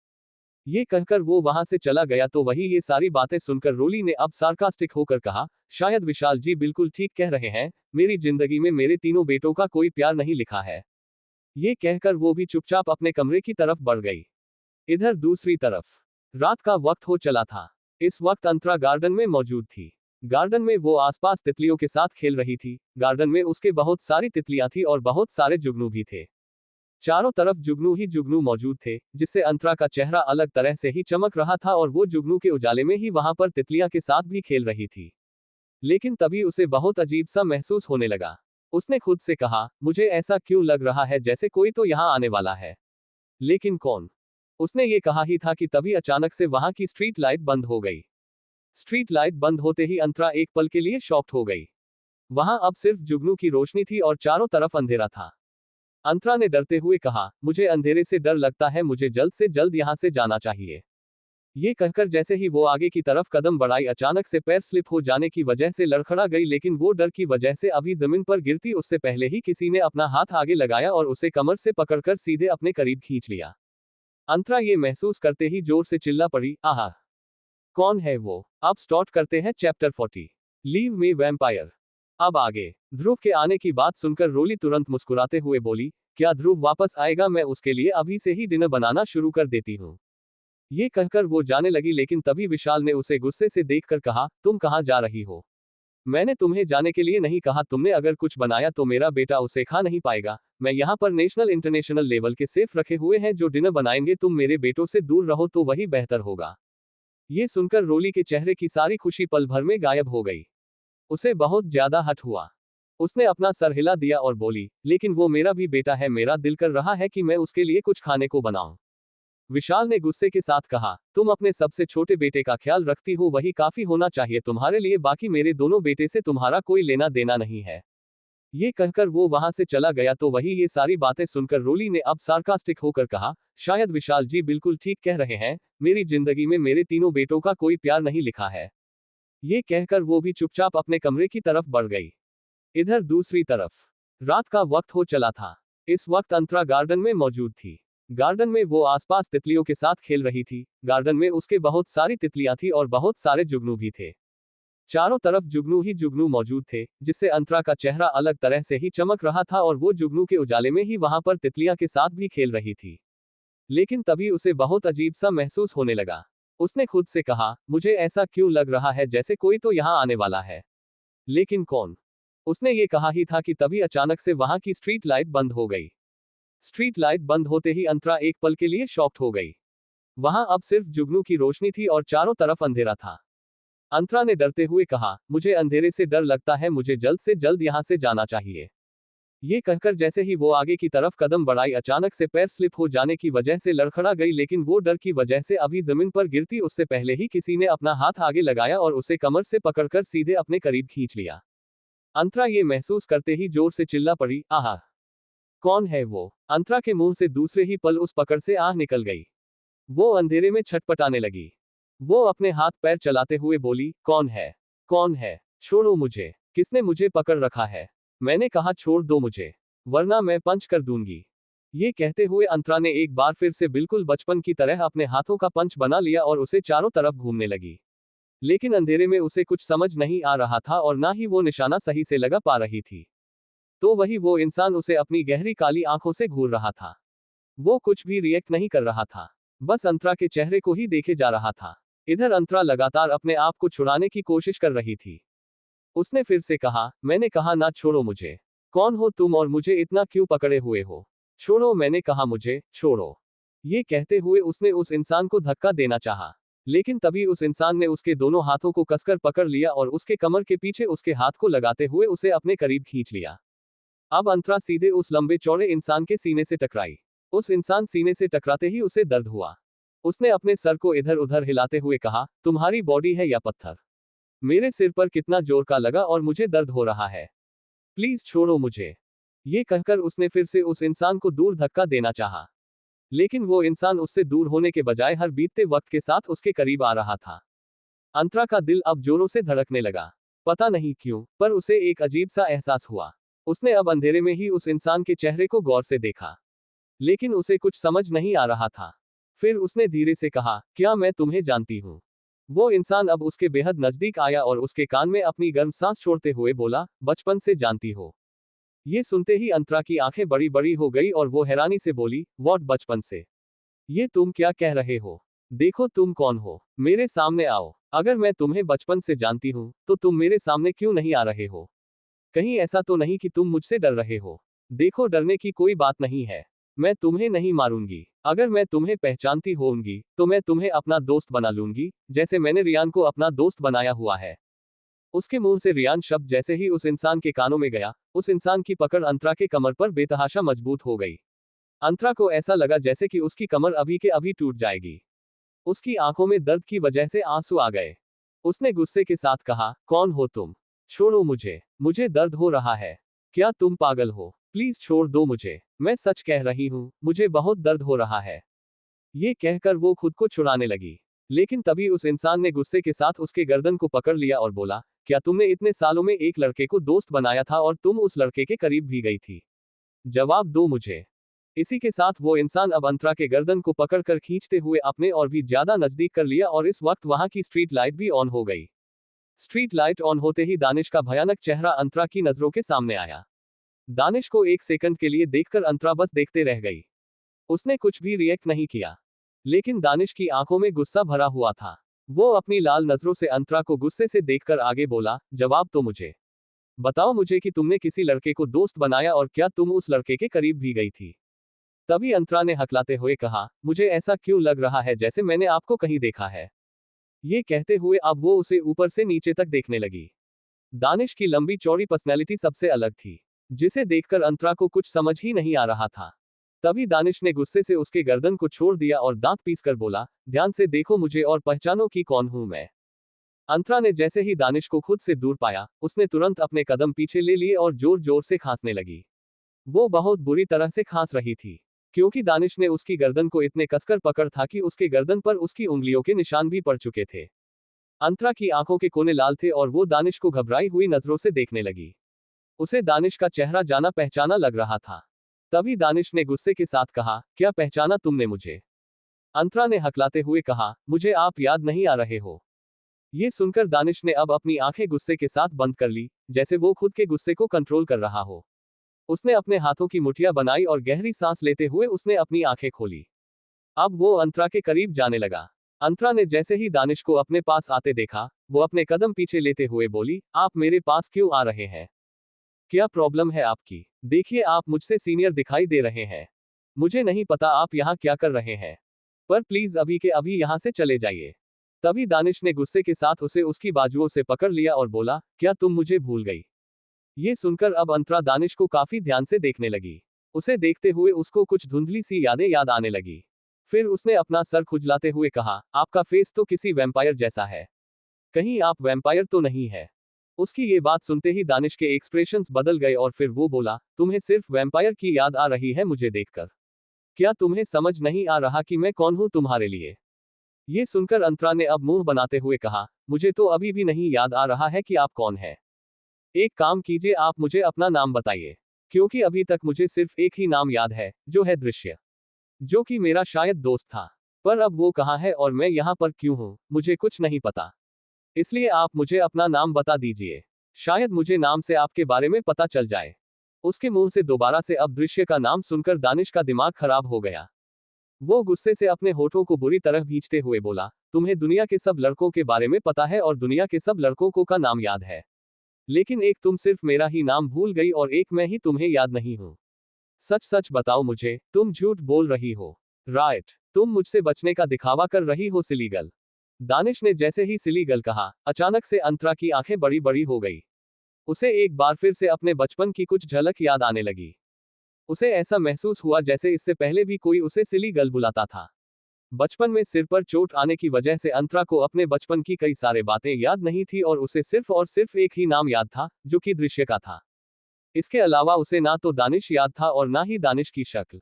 ये कहकर वो वहां से चला गया। तो वही ये सारी बातें सुनकर रोली ने अब सार्कास्टिक होकर कहा, शायद विशाल जी बिल्कुल ठीक कह रहे हैं। मेरी जिंदगी में मेरे तीनों बेटों का कोई प्यार नहीं लिखा है। ये कहकर वो भी चुपचाप अपने कमरे की तरफ बढ़ गई। इधर दूसरी तरफ रात का वक्त हो चला था। इस वक्त अंतरा गार्डन में मौजूद थी। गार्डन में वो आसपास तितलियों के साथ खेल रही थी। गार्डन में उसके बहुत सारी तितलियां थी और बहुत सारे जुगनू भी थे। चारों तरफ जुगनू ही जुगनू मौजूद थे, जिससे अंतरा का चेहरा अलग तरह से ही चमक रहा था और वो जुगनू के उजाले में ही वहां पर तितलियां के साथ भी खेल रही थी। लेकिन तभी उसे बहुत अजीब सा महसूस होने लगा। उसने खुद से कहा, मुझे ऐसा क्यों लग रहा है जैसे कोई तो यहाँ आने वाला है, लेकिन कौन? उसने ये कहा ही था कि तभी अचानक से वहां की स्ट्रीट लाइट बंद हो गई। स्ट्रीट लाइट बंद होते ही अंतरा एक पल के लिए शॉक्ड हो गई। वहां अब सिर्फ जुगनू की रोशनी थी और चारों तरफ अंधेरा था। अंतरा ने डरते हुए कहा, मुझे अंधेरे से डर लगता है, मुझे जल्द से जल्द यहां से जाना चाहिए। ये कहकर जैसे ही वो आगे की तरफ कदम बढ़ाई, अचानक से पैर स्लिप हो जाने की वजह से लड़खड़ा गई। लेकिन वो डर की वजह से अभी जमीन पर गिरती उससे पहले ही किसी ने अपना हाथ आगे लगाया और उसे कमर से पकड़कर सीधे अपने करीब खींच लिया। अंतरा ये महसूस करते ही जोर से चिल्ला पड़ी, आहा! कौन है वो? अब स्टार्ट करते हैं चैप्टर 40, लीव मी वैम्पायर। अब आगे। ध्रुव के आने की बात सुनकर रोली तुरंत मुस्कुराते हुए बोली, क्या ध्रुव वापस आएगा? मैं उसके लिए अभी से ही डिनर बनाना शुरू कर देती हूँ। ये कहकर वो जाने लगी, लेकिन तभी विशाल ने उसे गुस्से से देखकर कहा, तुम कहाँ जा रही हो? मैंने तुम्हें जाने के लिए नहीं कहा। तुमने अगर कुछ बनाया तो मेरा बेटा उसे खा नहीं पाएगा। मैं यहाँ पर नेशनल इंटरनेशनल लेवल के सेफ रखे हुए हैं जो डिनर बनाएंगे। तुम मेरे बेटों से दूर रहो तो वही बेहतर होगा। ये सुनकर रोली के चेहरे की सारी खुशी पल भर में गायब हो गई। उसे बहुत ज्यादा हट हुआ। उसने अपना सर हिला दिया और बोली, लेकिन वो मेरा भी बेटा है। मेरा दिल कर रहा है कि मैं उसके लिए कुछ खाने को बनाऊं। विशाल ने गुस्से के साथ कहा, तुम अपने सबसे छोटे बेटे का ख्याल रखती हो, वही काफी होना चाहिए तुम्हारे लिए। बाकी मेरे दोनों बेटे से तुम्हारा कोई लेना देना नहीं है। ये कहकर वो वहां से चला गया। तो वही ये सारी बातें सुनकर रोली ने अब सार्कास्टिक होकर कहा, शायद विशाल जी बिल्कुल ठीक कह रहे हैं। मेरी जिंदगी में मेरे तीनों बेटों का कोई प्यार नहीं लिखा है। ये कहकर वो भी चुपचाप अपने कमरे की तरफ बढ़ गई। इधर दूसरी तरफ रात का वक्त हो चला था। इस वक्त अंतरा गार्डन में मौजूद थी। गार्डन में वो आसपास तितलियों के साथ खेल रही थी। गार्डन में उसके बहुत सारी तितलियां थी और बहुत सारे जुगनू भी थे। चारों तरफ जुगनू ही जुगनू मौजूद थे, जिससे अंतरा का चेहरा अलग तरह से ही चमक रहा था और वो जुगनू के उजाले में ही वहां पर तितलियां के साथ भी खेल रही थी। लेकिन तभी उसे बहुत अजीब सा महसूस होने लगा। उसने खुद से कहा, मुझे ऐसा क्यों लग रहा है जैसे कोई तो यहाँ आने वाला है, लेकिन कौन? उसने ये कहा ही था कि तभी अचानक से वहां की स्ट्रीट लाइट बंद हो गई। स्ट्रीट लाइट बंद होते ही अंतरा एक पल के लिए शॉक्ड हो गई। वहां अब सिर्फ जुगनू की रोशनी थी और चारों तरफ अंधेरा था। अंतरा ने डरते हुए कहा, मुझे अंधेरे से डर लगता है, मुझे जल्द से जल्द यहाँ से जाना चाहिए। ये कहकर जैसे ही वो आगे की तरफ कदम बढ़ाई, अचानक से पैर स्लिप हो जाने की वजह से लड़खड़ा गई। लेकिन वो डर की वजह से अभी जमीन पर गिरती उससे पहले ही किसी ने अपना हाथ आगे लगाया और उसे कमर से पकड़कर सीधे अपने करीब खींच लिया। अंतरा ये महसूस करते ही जोर से चिल्ला पड़ी, आहा! कौन है वो? अंतरा के मुंह से दूसरे ही पल उस पकड़ से आह निकल गई। वो अंधेरे में छटपटाने लगी। वो अपने हाथ पैर चलाते हुए बोली, कौन है? कौन है? छोड़ो मुझे। किसने मुझे पकड़ रखा है? मैंने कहा छोड़ दो मुझे, वरना मैं पंच कर दूंगी। ये कहते हुए अंतरा ने एक बार फिर से बिल्कुल बचपन की तरह अपने हाथों का पंच बना लिया और उसे चारों तरफ घूमने लगी। लेकिन अंधेरे में उसे कुछ समझ नहीं आ रहा था और ना ही वो निशाना सही से लगा पा रही थी। तो वही वो इंसान उसे अपनी गहरी काली आंखों से घूर रहा था। वो कुछ भी रिएक्ट नहीं कर रहा था, बस अंतरा के चेहरे को ही देखे जा रहा था। इधर अंतरा लगातार अपने आप को छुड़ाने की कोशिश कर रही थी। उसने फिर से कहा, मैंने कहा ना छोड़ो मुझे। कौन हो तुम और मुझे इतना क्यों पकड़े हुए हो? छोड़ो, मैंने कहा मुझे छोड़ो। ये कहते हुए उसने उस इंसान को धक्का देना चाहा। लेकिन तभी उस इंसान ने उसके दोनों हाथों को कसकर पकड़ लिया और उसके कमर के पीछे उसके हाथ को लगाते हुए उसे अपने करीब खींच लिया। अब अंतरा सीधे उस लंबे चौड़े इंसान के सीने से टकराई। उस इंसान सीने से टकराते ही उसे दर्द हुआ। उसने अपने सर को इधर उधर हिलाते हुए कहा, तुम्हारी बॉडी है या पत्थर? मेरे सिर पर कितना जोर का लगा और मुझे दर्द हो रहा है। प्लीज छोड़ो मुझे। ये कहकर उसने फिर से उस इंसान को दूर धक्का देना चाहा। लेकिन वो इंसान उससे दूर होने के बजाय हर बीतते वक्त के साथ उसके करीब आ रहा था। अंतरा का दिल अब जोरों से धड़कने लगा। पता नहीं क्यों, पर उसे एक अजीब सा एहसास हुआ। उसने अब अंधेरे में ही उस इंसान के चेहरे को गौर से देखा, लेकिन उसे कुछ समझ नहीं आ रहा था। फिर उसने धीरे से कहा, क्या मैं तुम्हें जानती हूँ? वो इंसान अब उसके बेहद नजदीक आया और उसके कान में अपनी गर्म सांस छोड़ते हुए बोला, बचपन से जानती हो? ये सुनते ही अंतरा की आंखें बड़ी बड़ी हो गई और वो हैरानी से बोली, व्हाट बचपन से? ये तुम क्या कह रहे हो? देखो तुम कौन हो, मेरे सामने आओ। अगर मैं तुम्हें बचपन से जानती हूँ, तो तुम मेरे सामने क्यों नहीं आ रहे हो? कहीं ऐसा तो नहीं कि तुम मुझसे डर रहे हो? देखो डरने की कोई बात नहीं है। मैं तुम्हें नहीं मारूंगी। अगर मैं तुम्हें पहचानती होऊंगी, तो मैं तुम्हें अपना दोस्त बना लूंगी, जैसे मैंने रियान को अपना दोस्त बनाया हुआ है। उसके मुंह से रियान शब्द जैसे ही उस इंसान के कानों में गया, उस इंसान की पकड़ अंतरा के कमर पर बेतहाशा मजबूत हो गई। अंतरा को ऐसा लगा जैसे कि उसकी कमर अभी के अभी टूट जाएगी। उसकी आंखों में दर्द की वजह से आंसू आ गए। उसने गुस्से के साथ कहा, कौन हो तुम? छोड़ो मुझे, मुझे दर्द हो रहा है। क्या तुम पागल हो? प्लीज छोड़ दो मुझे, मैं सच कह रही हूँ, मुझे बहुत दर्द हो रहा है। ये कहकर वो खुद को छुड़ाने लगी। लेकिन तभी उस इंसान ने गुस्से के साथ उसके गर्दन को पकड़ लिया और बोला, क्या तुमने इतने सालों में एक लड़के को दोस्त बनाया था और तुम उस लड़के के करीब भी गई थी? जवाब दो मुझे। इसी के साथ वो इंसान अब अंतरा के गर्दन को पकड़कर खींचते हुए अपने और भी ज्यादा नजदीक कर लिया और इस वक्त वहां की स्ट्रीट लाइट भी ऑन हो गई। स्ट्रीट लाइट ऑन होते ही दानिश का भयानक चेहरा अंतरा की नजरों के सामने आया। दानिश को एक सेकंड के लिए देखकर अंतरा बस देखते रह गई। उसने कुछ भी रिएक्ट नहीं किया। लेकिन दानिश की आंखों में गुस्सा भरा हुआ था। वो अपनी लाल नजरों से अंतरा को गुस्से से देखकर आगे बोला, जवाब तो मुझे। बताओ मुझे कि तुमने किसी लड़के को दोस्त बनाया और क्या तुम उस लड़के के करीब भी गई थी? तभी अंतरा ने हकलाते हुए कहा, मुझे ऐसा क्यों लग रहा है जैसे मैंने आपको कहीं देखा है। ये कहते हुए अब वो उसे ऊपर से नीचे तक देखने लगी। दानिश की लंबी चौड़ी पर्सनैलिटी सबसे अलग थी, जिसे देखकर अंतरा को कुछ समझ ही नहीं आ रहा था। तभी दानिश ने गुस्से से उसके गर्दन को छोड़ दिया और दांत पीसकर बोला, ध्यान से देखो मुझे और पहचानो कि कौन हूं मैं। अंतरा ने जैसे ही दानिश को खुद से दूर पाया, उसने तुरंत अपने कदम पीछे ले लिए और जोर जोर से खांसने लगी। वो बहुत बुरी तरह से खांस रही थी, क्योंकि दानिश ने उसकी गर्दन को इतने कसकर पकड़ था कि उसके गर्दन पर उसकी उंगलियों के निशान भी पड़ चुके थे। अंतरा की आंखों के कोने लाल थे और वो दानिश को घबराई हुई नजरों से देखने लगी। उसे दानिश का चेहरा जाना पहचाना लग रहा था। तभी दानिश ने गुस्से के साथ कहा, क्या पहचाना तुमने मुझे? अंतरा ने हकलाते हुए कहा, मुझे आप याद नहीं आ रहे हो? ये सुनकर दानिश ने अब अपनी आंखें गुस्से के साथ बंद कर ली, जैसे वो खुद के गुस्से को कंट्रोल कर रहा हो। उसने अपने हाथों की मुठ्ठियां बनाई और गहरी सांस लेते हुए उसने अपनी आंखें खोली। अब वो अंतरा के करीब जाने लगा। अंतरा ने जैसे ही दानिश को अपने पास आते देखा, वो अपने कदम पीछे लेते हुए बोली, आप मेरे पास क्यों आ रहे हैं? क्या प्रॉब्लम है आपकी? देखिए आप मुझसे सीनियर दिखाई दे रहे हैं। मुझे नहीं पता आप यहाँ क्या कर रहे हैं, पर प्लीज अभी के अभी यहाँ से चले जाइए। तभी दानिश ने गुस्से के साथ उसे उसकी बाजुओं से पकड़ लिया और बोला, क्या तुम मुझे भूल गई? ये सुनकर अब अंतरा दानिश को काफी ध्यान से देखने लगी। उसे देखते हुए उसको कुछ धुंधली सी यादें याद आने लगी। फिर उसने अपना सर खुजलाते हुए कहा, आपका फेस तो किसी वैम्पायर जैसा है। कहीं आप वैम्पायर तो नहीं है? उसकी ये बात सुनते ही दानिश के एक्सप्रेशंस बदल गए और फिर वो बोला, तुम्हें सिर्फ वैम्पायर की याद आ रही है मुझे देखकर? क्या तुम्हें समझ नहीं आ रहा कि मैं कौन हूं तुम्हारे लिए? ये सुनकर अंतरा ने अब मुंह बनाते हुए कहा, मुझे तो अभी भी नहीं याद आ रहा है कि आप कौन है। एक काम कीजिए, आप मुझे अपना नाम बताइए, क्योंकि अभी तक मुझे सिर्फ एक ही नाम याद है, जो है दृश्य, जो कि मेरा शायद दोस्त था। पर अब वो कहाँ है और मैं यहाँ पर क्यों हूँ, मुझे कुछ नहीं पता। इसलिए आप मुझे अपना नाम बता दीजिए, शायद मुझे नाम से आपके बारे में पता चल जाए। उसके मुंह से दोबारा से अब दृश्य का नाम सुनकर दानिश का दिमाग खराब हो गया। वो गुस्से से अपने होठों को बुरी तरह भींचते हुए बोला, तुम्हें दुनिया के सब लड़कों के बारे में पता है और दुनिया के सब लड़कों को का नाम याद है, लेकिन एक तुम सिर्फ मेरा ही नाम भूल गई और एक मैं ही तुम्हें याद नहीं हूं। सच सच बताओ मुझे, तुम झूठ बोल रही हो, राइट? तुम मुझसे बचने का दिखावा कर रही हो, सिलीगल। दानिश ने जैसे ही सिली गल कहा, अचानक से अंतरा की आंखें बड़ी बड़ी हो गई। उसे एक बार फिर से अपने बचपन की कुछ झलक याद आने लगी। उसे ऐसा महसूस हुआ जैसे इससे पहले भी कोई उसे सिली गल बुलाता था। बचपन में सिर पर चोट आने की वजह से अंतरा को अपने बचपन की कई सारे बातें याद नहीं थी और उसे सिर्फ और सिर्फ एक ही नाम याद था, जो कि दृश्य का था। इसके अलावा उसे ना तो दानिश याद था और ना ही दानिश की शक्ल।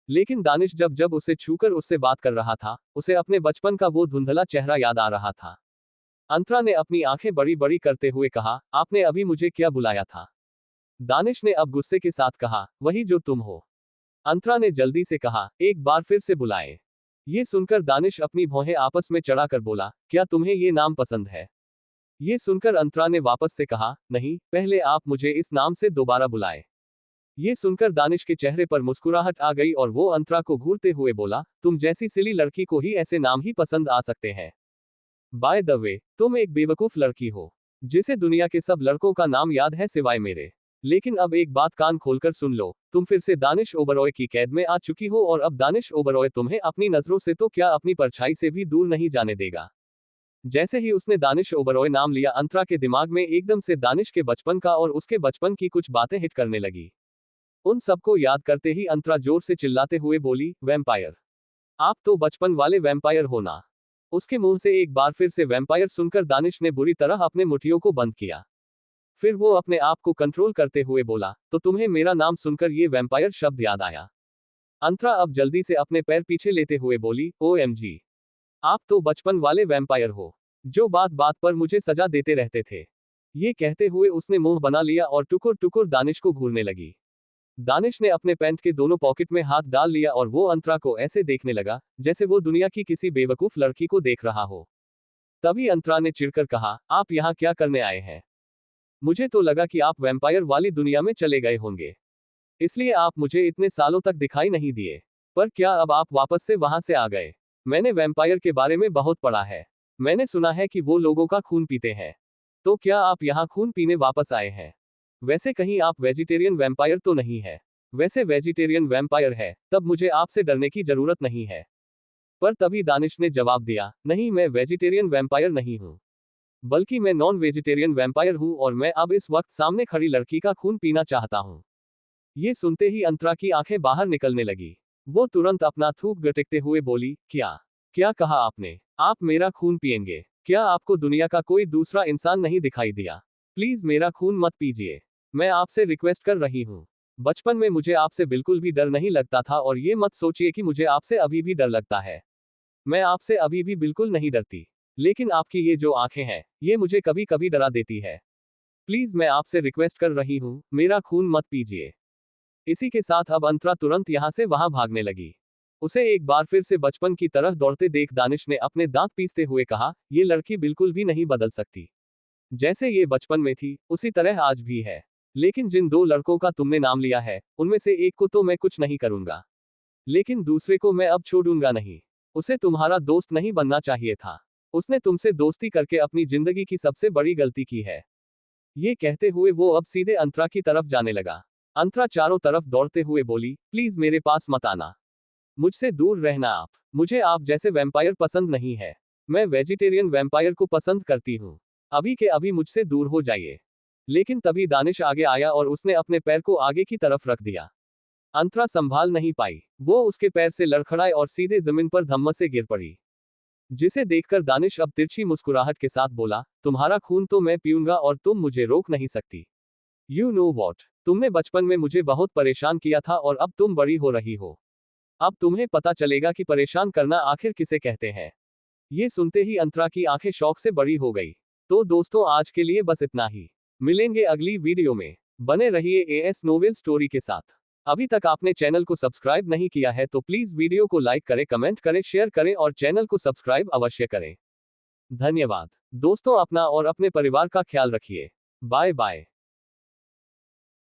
लेकिन दानिश जब जब उसे छूकर उससे बात कर रहा था, उसे अपने बचपन का वो धुंधला चेहरा याद आ रहा था। अंतरा ने अपनी आंखें बड़ी बड़ी करते हुए कहा, आपने अभी मुझे क्या बुलाया था? दानिश ने अब गुस्से के साथ कहा, वही जो तुम हो। अंतरा ने जल्दी से कहा, एक बार फिर से बुलाए। ये सुनकर दानिश अपनी भौहें आपस में चढ़ाकर बोला, क्या तुम्हें ये नाम पसंद है? ये सुनकर अंतरा ने वापस से कहा, नहीं, पहले आप मुझे इस नाम से दोबारा बुलाए। ये सुनकर दानिश के चेहरे पर मुस्कुराहट आ गई और वो अंतरा को घूरते हुए बोला, तुम जैसी सिली लड़की को ही ऐसे नाम ही पसंद आ सकते हैं। बाय द वे, तुम एक बेवकूफ लड़की हो, जिसे दुनिया के सब लड़कों का नाम याद है सिवाय मेरे। लेकिन अब एक बात कान खोलकर सुन लो, तुम फिर से दानिश ओबरॉय की कैद में आ चुकी हो और अब दानिश ओबरॉय तुम्हें अपनी नजरों से तो क्या अपनी परछाई से भी दूर नहीं जाने देगा। जैसे ही उसने दानिश ओबरॉय नाम लिया, अंतरा के दिमाग में एकदम से दानिश के बचपन का और उसके बचपन की कुछ बातें हिट करने लगी। उन सबको याद करते ही अंतरा जोर से चिल्लाते हुए बोली, वैम्पायर! आप तो बचपन वाले वैम्पायर हो ना? उसके मुंह से एक बार फिर से वैम्पायर सुनकर दानिश ने बुरी तरह अपने मुठियों को बंद किया। फिर वो अपने आप को कंट्रोल करते हुए बोला, तो तुम्हें मेरा नाम सुनकर ये वैम्पायर शब्द याद आया? अंतरा अब जल्दी से अपने पैर पीछे लेते हुए बोली, OMG! आप तो बचपन वाले वैम्पायर हो, जो बात बात पर मुझे सजा देते रहते थे। ये कहते हुए उसने मुंह बना लिया और टुकुर टुकुर दानिश को घूरने लगी। दानिश ने अपने पैंट के दोनों पॉकेट में हाथ डाल लिया और वो अंतरा को ऐसे देखने लगा, जैसे वो दुनिया की किसी बेवकूफ लड़की को देख रहा हो। तभी अंतरा ने चिढ़कर कहा, आप यहाँ क्या करने आए हैं? मुझे तो लगा कि आप वैम्पायर वाली दुनिया में चले गए होंगे, इसलिए आप मुझे इतने सालों तक दिखाई नहीं दिए। पर क्या अब आप वापस से वहां से आ गए? मैंने वैम्पायर के बारे में बहुत पढ़ा है। मैंने सुना है कि वो लोगों का खून पीते हैं। तो क्या आप यहाँ खून पीने वापस आए हैं? वैसे कहीं आप वेजिटेरियन वैम्पायर तो नहीं है? वैसे वेजिटेरियन वैम्पायर है, तब मुझे आपसे डरने की जरूरत नहीं है। पर तभी दानिश ने जवाब दिया, नहीं, मैं वेजिटेरियन वैम्पायर नहीं हूँ, बल्कि मैं नॉन वेजिटेरियन वैम्पायर हूँ और मैं अब इस वक्त सामने खड़ी लड़की का खून पीना चाहता हूँ। ये सुनते ही अंतरा की आंखें बाहर निकलने लगी। वो तुरंत अपना थूक गटकते हुए बोली, क्या क्या कहा आपने? आप मेरा खून पिएंगे? क्या आपको दुनिया का कोई दूसरा इंसान नहीं दिखाई दिया? प्लीज मेरा खून मत पीजिए, मैं आपसे रिक्वेस्ट कर रही हूँ। बचपन में मुझे आपसे बिल्कुल भी डर नहीं लगता था और ये मत सोचिए कि मुझे आपसे अभी भी डर लगता है। मैं आपसे अभी भी बिल्कुल नहीं डरती, लेकिन आपकी ये जो आंखें हैं, ये मुझे कभी कभी डरा देती है। प्लीज मैं आपसे रिक्वेस्ट कर रही हूँ, मेरा खून मत पीजिए। इसी के साथ अब अंतरा तुरंत यहाँ से वहां भागने लगी। उसे एक बार फिर से बचपन की तरह दौड़ते देख दानिश ने अपने दांत पीसते हुए कहा, ये लड़की बिल्कुल भी नहीं बदल सकती। जैसे ये बचपन में थी, उसी तरह आज भी है। लेकिन जिन दो लड़कों का तुमने नाम लिया है, उनमें से एक को तो मैं कुछ नहीं करूंगा, लेकिन दूसरे को मैं अब छोड़ूंगा नहीं। उसे तुम्हारा दोस्त नहीं बनना चाहिए था। उसने तुमसे दोस्ती करके अपनी जिंदगी की सबसे बड़ी गलती की है। ये कहते हुए वो अब सीधे अंतरा की तरफ जाने लगा। अंतरा चारों तरफ दौड़ते हुए बोली, प्लीज मेरे पास मत आना, मुझसे दूर रहना आप। मुझे आप जैसे वैम्पायर पसंद नहीं है। मैं वेजिटेरियन वैम्पायर को पसंद करती हूँ। अभी के अभी मुझसे दूर हो जाइए। लेकिन तभी दानिश आगे आया और उसने अपने पैर को आगे की तरफ रख दिया। अंतरा संभाल नहीं पाई, वो उसके पैर से लड़खड़ाए और सीधे जमीन पर धम्म से गिर पड़ी। जिसे देखकर दानिश अब तिरछी मुस्कुराहट के साथ बोला, तुम्हारा खून तो मैं पीऊंगा और तुम मुझे रोक नहीं सकती। यू नो वॉट, तुमने बचपन में मुझे बहुत परेशान किया था और अब तुम बड़ी हो रही हो। अब तुम्हें पता चलेगा कि परेशान करना आखिर किसे कहते हैं। ये सुनते ही अंतरा की आंखें शौक से बड़ी हो गई। तो दोस्तों, आज के लिए बस इतना ही। मिलेंगे अगली वीडियो में। बने रहिए एएस नोवेल स्टोरी के साथ। अभी तक आपने चैनल को सब्सक्राइब नहीं किया है तो प्लीज वीडियो को लाइक करें, कमेंट करें, शेयर करें और चैनल को सब्सक्राइब अवश्य करें। धन्यवाद दोस्तों, अपना और अपने परिवार का ख्याल रखिए। Bye bye.